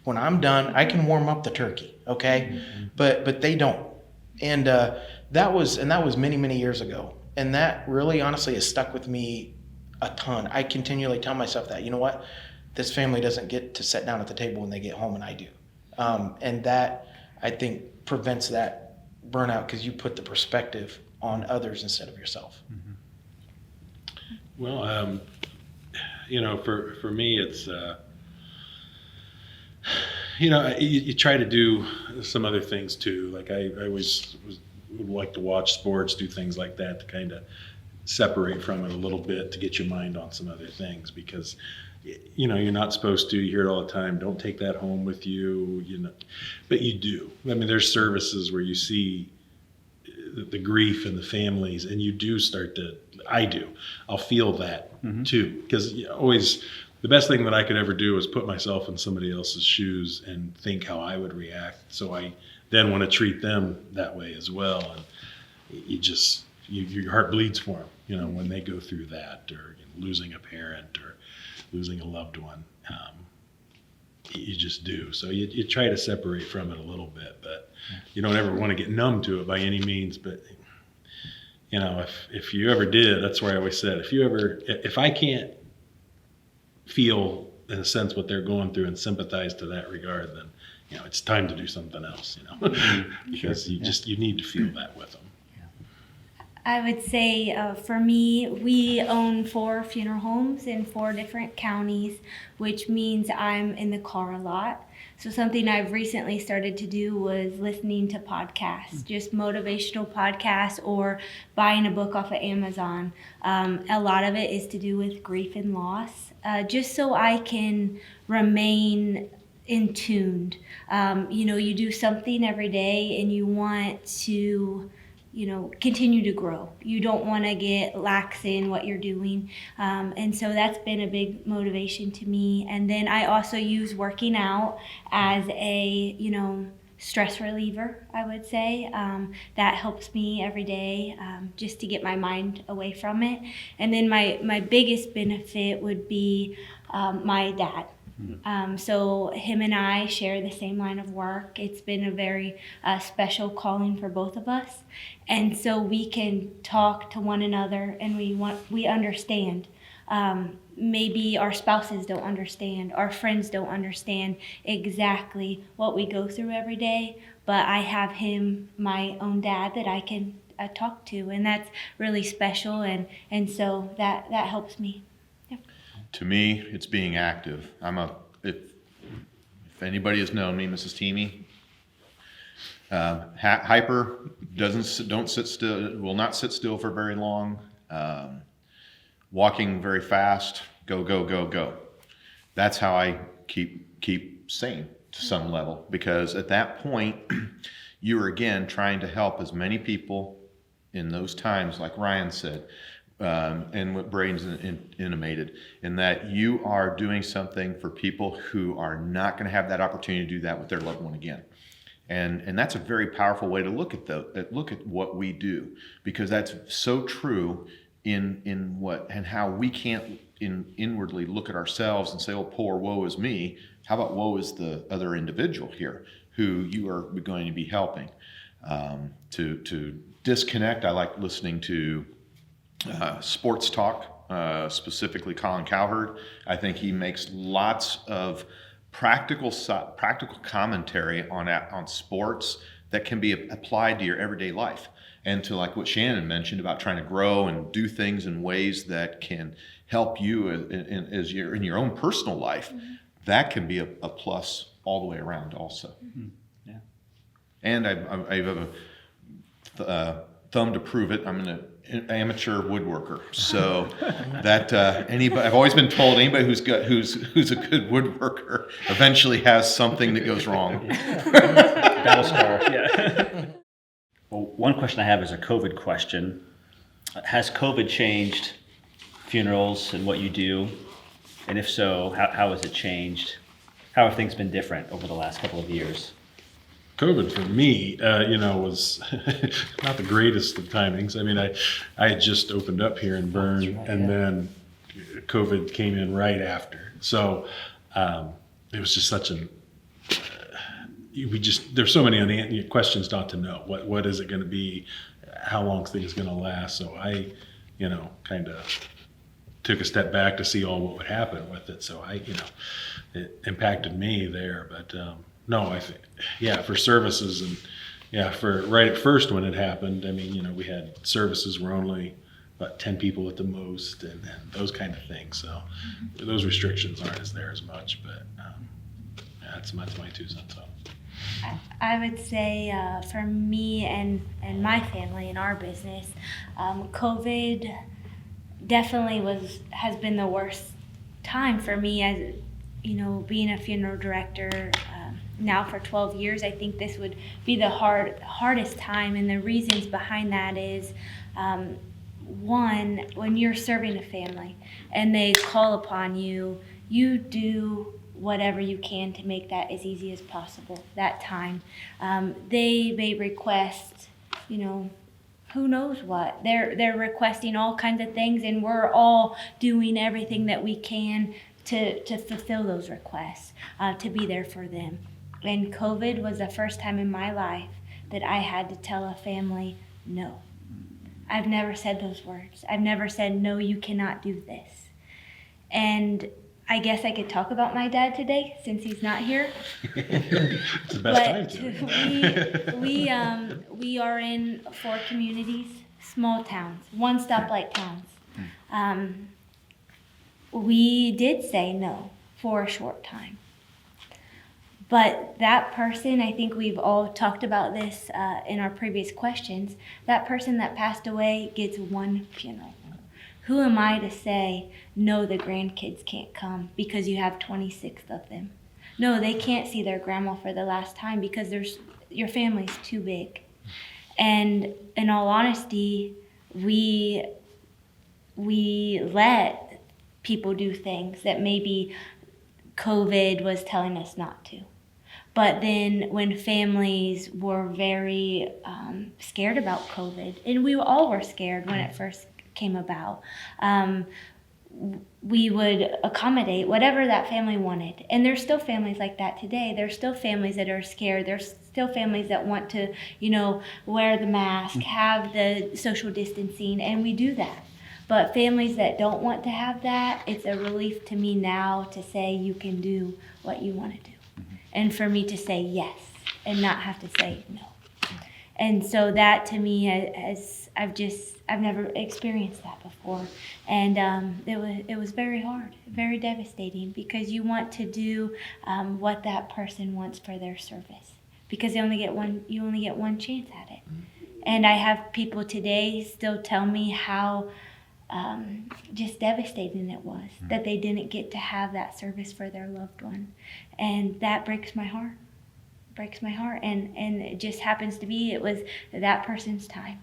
When I'm done, I can warm up the turkey, okay? But they don't. And that was many, many years ago. And that really honestly has stuck with me a ton. I continually tell myself that, this family doesn't get to sit down at the table when they get home, and I do. And that, I think, prevents that burnout, because you put the perspective on others instead of yourself. Well, for me, it's, you try to do some other things too. Like I always would like to watch sports, do things like that to kind of separate from it a little bit, to get your mind on some other things, because you're not supposed to. You hear it all the time. Don't take that home with you. But you do. There's services where you see the grief in the families, and you do start to. I'll feel that too, because always. The best thing that I could ever do was put myself in somebody else's shoes and think how I would react. So I then want to treat them that way as well. And your heart bleeds for them, when they go through that, or losing a parent or losing a loved one. You just do. So you try to separate from it a little bit, but you don't ever want to get numb to it by any means. But if you ever did, that's why I always said, if I can't feel in a sense what they're going through and sympathize to that regard, then it's time to do something else, because you need to feel that with them. I would say for me, we own 4 funeral homes in 4 different counties, which means I'm in the car a lot. So something I've recently started to do was listening to podcasts, just motivational podcasts, or buying a book off of Amazon. A lot of it is to do with grief and loss, just so I can remain in tuned. You do something every day and you want to continue to grow. You don't want to get lax in what you're doing. And so that's been a big motivation to me. And then I also use working out as a, stress reliever, I would say. That helps me every day, just to get my mind away from it. And then my biggest benefit would be my dad. So him and I share the same line of work. It's been a very special calling for both of us. And so we can talk to one another, and we understand. Maybe our spouses don't understand, our friends don't understand exactly what we go through every day, but I have him, my own dad, that I talk to, and that's really special, and so that helps me. To me, it's being active. If anybody has known me, Mrs. Teamy, hyper, don't sit still, will not sit still for very long. Walking very fast, go, go, go, go. That's how I keep sane to some level, because at that point, you are again trying to help as many people in those times, like Ryan said, and what Brayden's intimated, in that you are doing something for people who are not going to have that opportunity to do that with their loved one again. And that's a very powerful way to look at what we do, because that's so true in what and how we can't inwardly look at ourselves and say, oh, poor woe is me. How about woe is the other individual here who you are going to be helping? To disconnect, I like listening to sports talk, specifically Colin Cowherd. I think he makes lots of practical commentary on sports that can be applied to your everyday life, and to like what Shannon mentioned about trying to grow and do things in ways that can help you in your own personal life. Mm-hmm. That can be a plus all the way around also. Mm-hmm. Yeah. And I have a thumb to prove it. I'm an amateur woodworker, so that anybody, I've always been told anybody who's a good woodworker eventually has something that goes wrong. Battle scar. Yeah. Well, one question I have is a COVID question. Has COVID changed funerals and what you do? And if so, how has it changed? How have things been different over the last couple of years? COVID for me, was not the greatest of timings. I mean, I had just opened up here in Berne, and then COVID came in right after. So it was just such there's so many unanswered questions not to know. What is it going to be? How long is things going to last? So I, kind of took a step back to see all what would happen with it. So it impacted me there, but no, I think, for services and for right at first when it happened, I mean, we had services were only about 10 people at the most, and those kind of things. So those restrictions aren't there as much, but that's my 2 cents. So. I would say for me and my family and our business, COVID definitely has been the worst time for me, as being a funeral director now for 12 years. I think this would be the hardest time, and the reasons behind that is one, when you're serving a family and they call upon you, you do whatever you can to make that as easy as possible that time. They may request, who knows what. They're requesting all kinds of things, and we're all doing everything that we can to fulfill those requests, to be there for them. And COVID was the first time in my life that I had to tell a family no. I've never said those words. I've never said, no, you cannot do this. And I guess I could talk about my dad today since he's not here. It's the best time to. We are in 4 communities, small towns, one stoplight towns. We did say no for a short time. But that person, I think we've all talked about this in our previous questions, that person that passed away gets one funeral. Who am I to say, no, the grandkids can't come because you have 26 of them? No, they can't see their grandma for the last time because your family's too big. And in all honesty, we let people do things that maybe COVID was telling us not to. But then when families were very scared about COVID, and we all were scared when it first came about, we would accommodate whatever that family wanted. And there's still families like that today. There's still families that are scared. There's still families that want to, wear the mask, have the social distancing, and we do that. But families that don't want to have that, it's a relief to me now to say you can do what you want to do. And for me to say yes and not have to say no. And so that to me I've never experienced that before. And it was very hard, very devastating, because you want to do what that person wants for their service, because you only get one chance at it. And I have people today still tell me how just devastating it was that they didn't get to have that service for their loved one. And that breaks my heart. And it just happens to be, it was that person's time.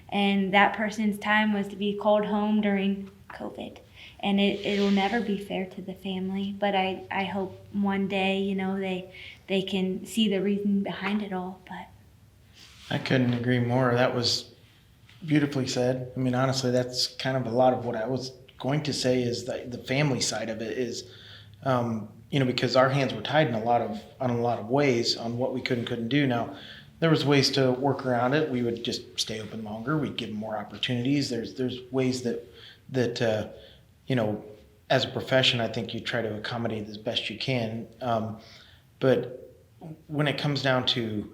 And that person's time was to be called home during COVID. And it'll never be fair to the family, but I hope one day, you know, they can see the reason behind it all. But I couldn't agree more. That was beautifully said. I mean, honestly, that's kind of a lot of what I was going to say, is that the family side of it is, you know, because our hands were tied in a lot of ways on what we could and couldn't do. Now, there was ways to work around it. We would just stay open longer. We'd give them more opportunities. There's ways that you know, as a profession, I think you try to accommodate as best you can. But when it comes down to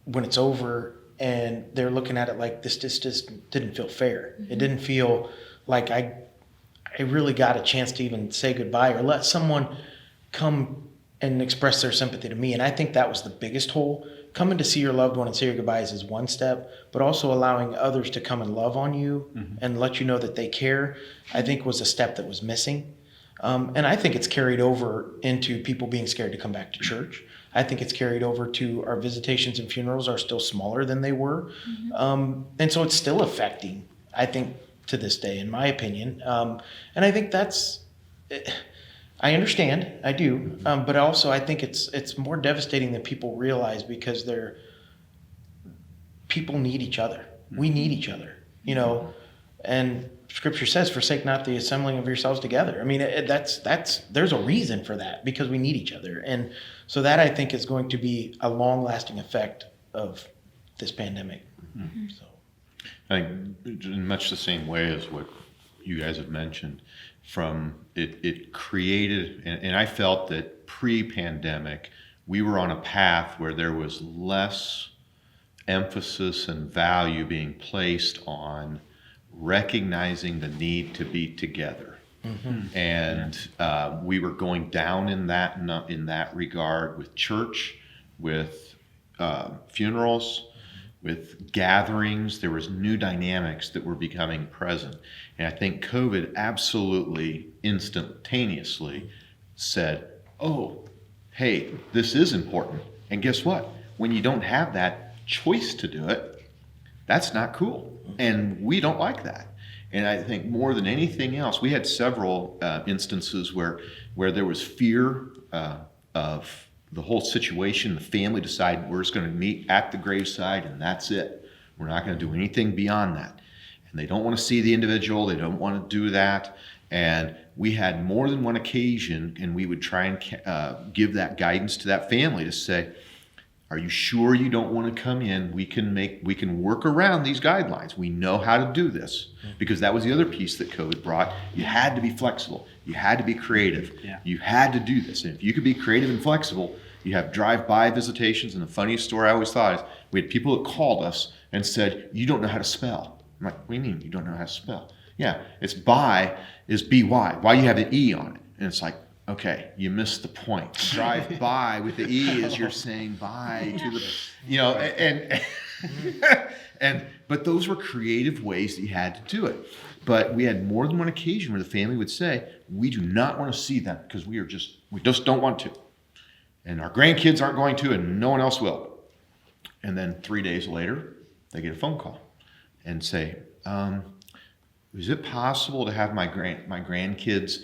when it's over and they're looking at it like this just didn't feel fair. It didn't feel like I really got a chance to even say goodbye or let someone come and express their sympathy to me. And I think that was the biggest hole. Coming to see your loved one and say your goodbyes is one step, but also allowing others to come and love on you and let you know that they care, I think was a step that was missing. And I think it's carried over into people being scared to come back to church. I think it's carried over to our visitations and funerals are still smaller than they were. And so it's still affecting, I think, to this day, in my opinion. And I think that's, I understand, I do. But also I think it's more devastating than people realize, because people need each other. We need each other, you know, and Scripture says, forsake not the assembling of yourselves together. I mean, there's a reason for that, because we need each other. And so that, I think, is going to be a long-lasting effect of this pandemic. So, I think in much the same way as what you guys have mentioned, from it created, and I felt that pre-pandemic, we were on a path where there was less emphasis and value being placed on recognizing the need to be together. And we were going down in that regard with church, with funerals, with gatherings. There was new dynamics that were becoming present. And I think COVID absolutely instantaneously said, oh, hey, this is important. And guess what? When you don't have that choice to do it, that's not cool. And we don't like that. And I think more than anything else, we had several instances where there was fear of the whole situation. The family decided we're just going to meet at the graveside and that's it. We're not going to do anything beyond that. And they don't want to see the individual. They don't want to do that. And we had more than one occasion, and we would try and give that guidance to that family to say, are you sure you don't want to come in? We can work around these guidelines. We know how to do this, because that was the other piece that COVID brought. You had to be flexible. You had to be creative. Yeah. You had to do this. And if you could be creative and flexible, you have drive-by visitations. And the funniest story I always thought is we had people that called us and said, you don't know how to spell. I'm like, what do you mean you don't know how to spell? Yeah, it's by is B-Y. Why you have the E on it? And it's like, okay, you missed the point. Drive by with the E is you're saying bye to the, you know, but those were creative ways that you had to do it. But we had more than one occasion where the family would say, we do not want to see them because we just don't want to. And our grandkids aren't going to, and no one else will. And then 3 days later, they get a phone call and say, is it possible to have my grandkids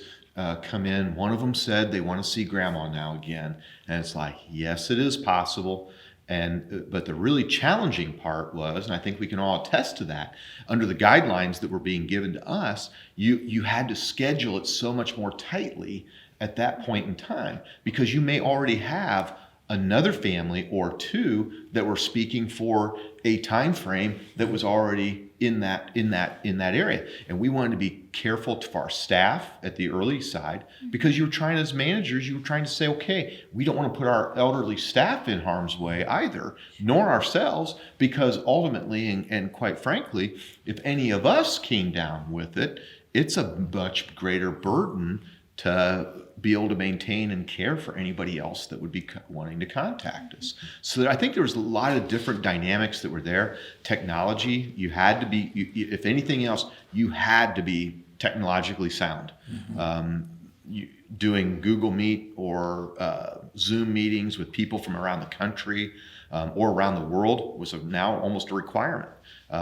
come in? One of them said they want to see grandma now again. And it's like, yes, it is possible. But the really challenging part was, and I think we can all attest to that, under the guidelines that were being given to us, you had to schedule it so much more tightly at that point in time, because you may already have another family or two that were speaking for a time frame that was already in that area. And we wanted to be careful for our staff at the early side, because you're trying, as managers, you were trying to say, okay, we don't want to put our elderly staff in harm's way either, nor ourselves, because ultimately, and quite frankly, if any of us came down with it, it's a much greater burden to be able to maintain and care for anybody else that would be wanting to contact us. So I think there was a lot of different dynamics that were there. Technology, you had to be, if anything else, you had to be technologically sound. Doing Google Meet or Zoom meetings with people from around the country or around the world was now almost a requirement.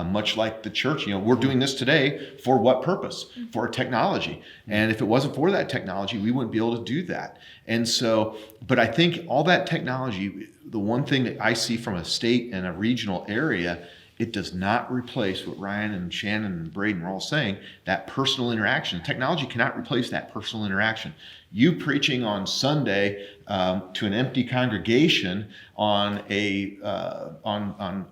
Much like the church, we're doing this today for what purpose? For technology. And if it wasn't for that technology, we wouldn't be able to do that. And so, but I think all that technology, the one thing that I see from a state and a regional area, it does not replace what Ryan and Shannon and Brayden were all saying, that personal interaction. Technology cannot replace that personal interaction. You preaching on Sunday to an empty congregation on a on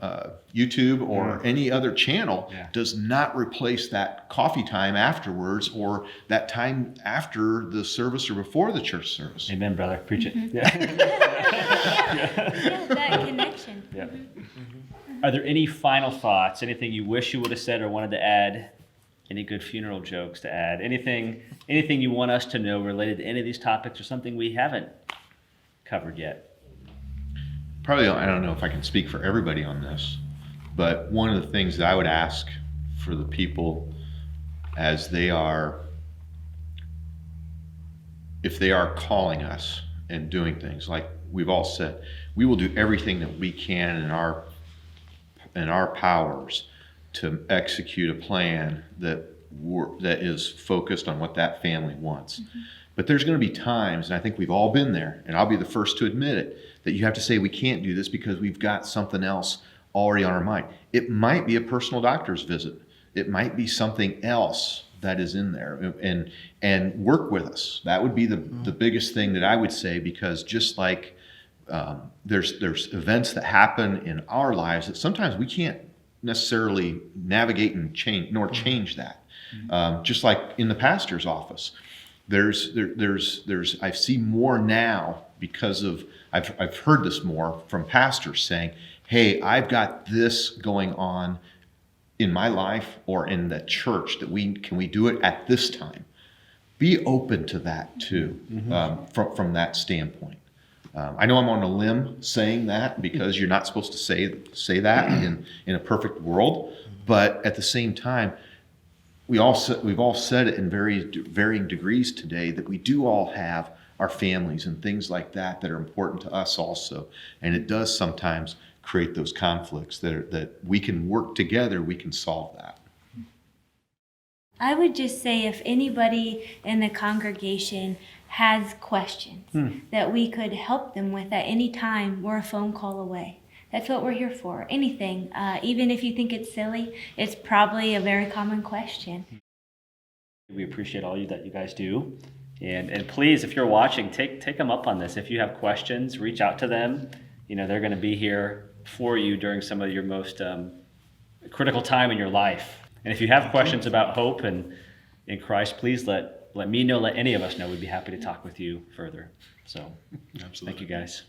YouTube or any other channel does not replace that coffee time afterwards or that time after the service or before the church service. Amen, brother. Preach it. Yeah, that connection. Yeah. Are there any final thoughts? Anything you wish you would have said or wanted to add? Any good funeral jokes to add? Anything you want us to know related to any of these topics, or something we haven't covered yet? Probably, I don't know if I can speak for everybody on this, but one of the things that I would ask for the people as they are, if they are calling us and doing things, like we've all said, we will do everything that we can in our powers to execute a plan that is focused on what that family wants. But there's going to be times, and I think we've all been there, and I'll be the first to admit it, that you have to say we can't do this because we've got something else already on our mind. It might be a personal doctor's visit. It might be something else that is in there, and work with us. That would be the biggest thing that I would say, because just like there's events that happen in our lives that sometimes we can't necessarily navigate and change, nor change that. Just like in the pastor's office, I see more now because of I've heard this more from pastors saying, "Hey, I've got this going on in my life or in the church that can we do it at this time?" Be open to that too, from that standpoint. I know I'm on a limb saying that, because you're not supposed to say that in a perfect world, but at the same time, we've all said it in varying degrees today, that we do all have our families and things like that are important to us also, and it does sometimes create those conflicts that we can work together, we can solve that. I would just say, if anybody in the congregation has questions that we could help them with at any time, we're a phone call away. That's what we're here for. Anything, even if you think it's silly, it's probably a very common question. We appreciate all that you guys do. And please, if you're watching, take them up on this. If you have questions, reach out to them. They're going to be here for you during some of your most critical time in your life. And if you have questions about hope and in Christ, please let me know, let any of us know. We'd be happy to talk with you further. So, Absolutely. Thank you guys.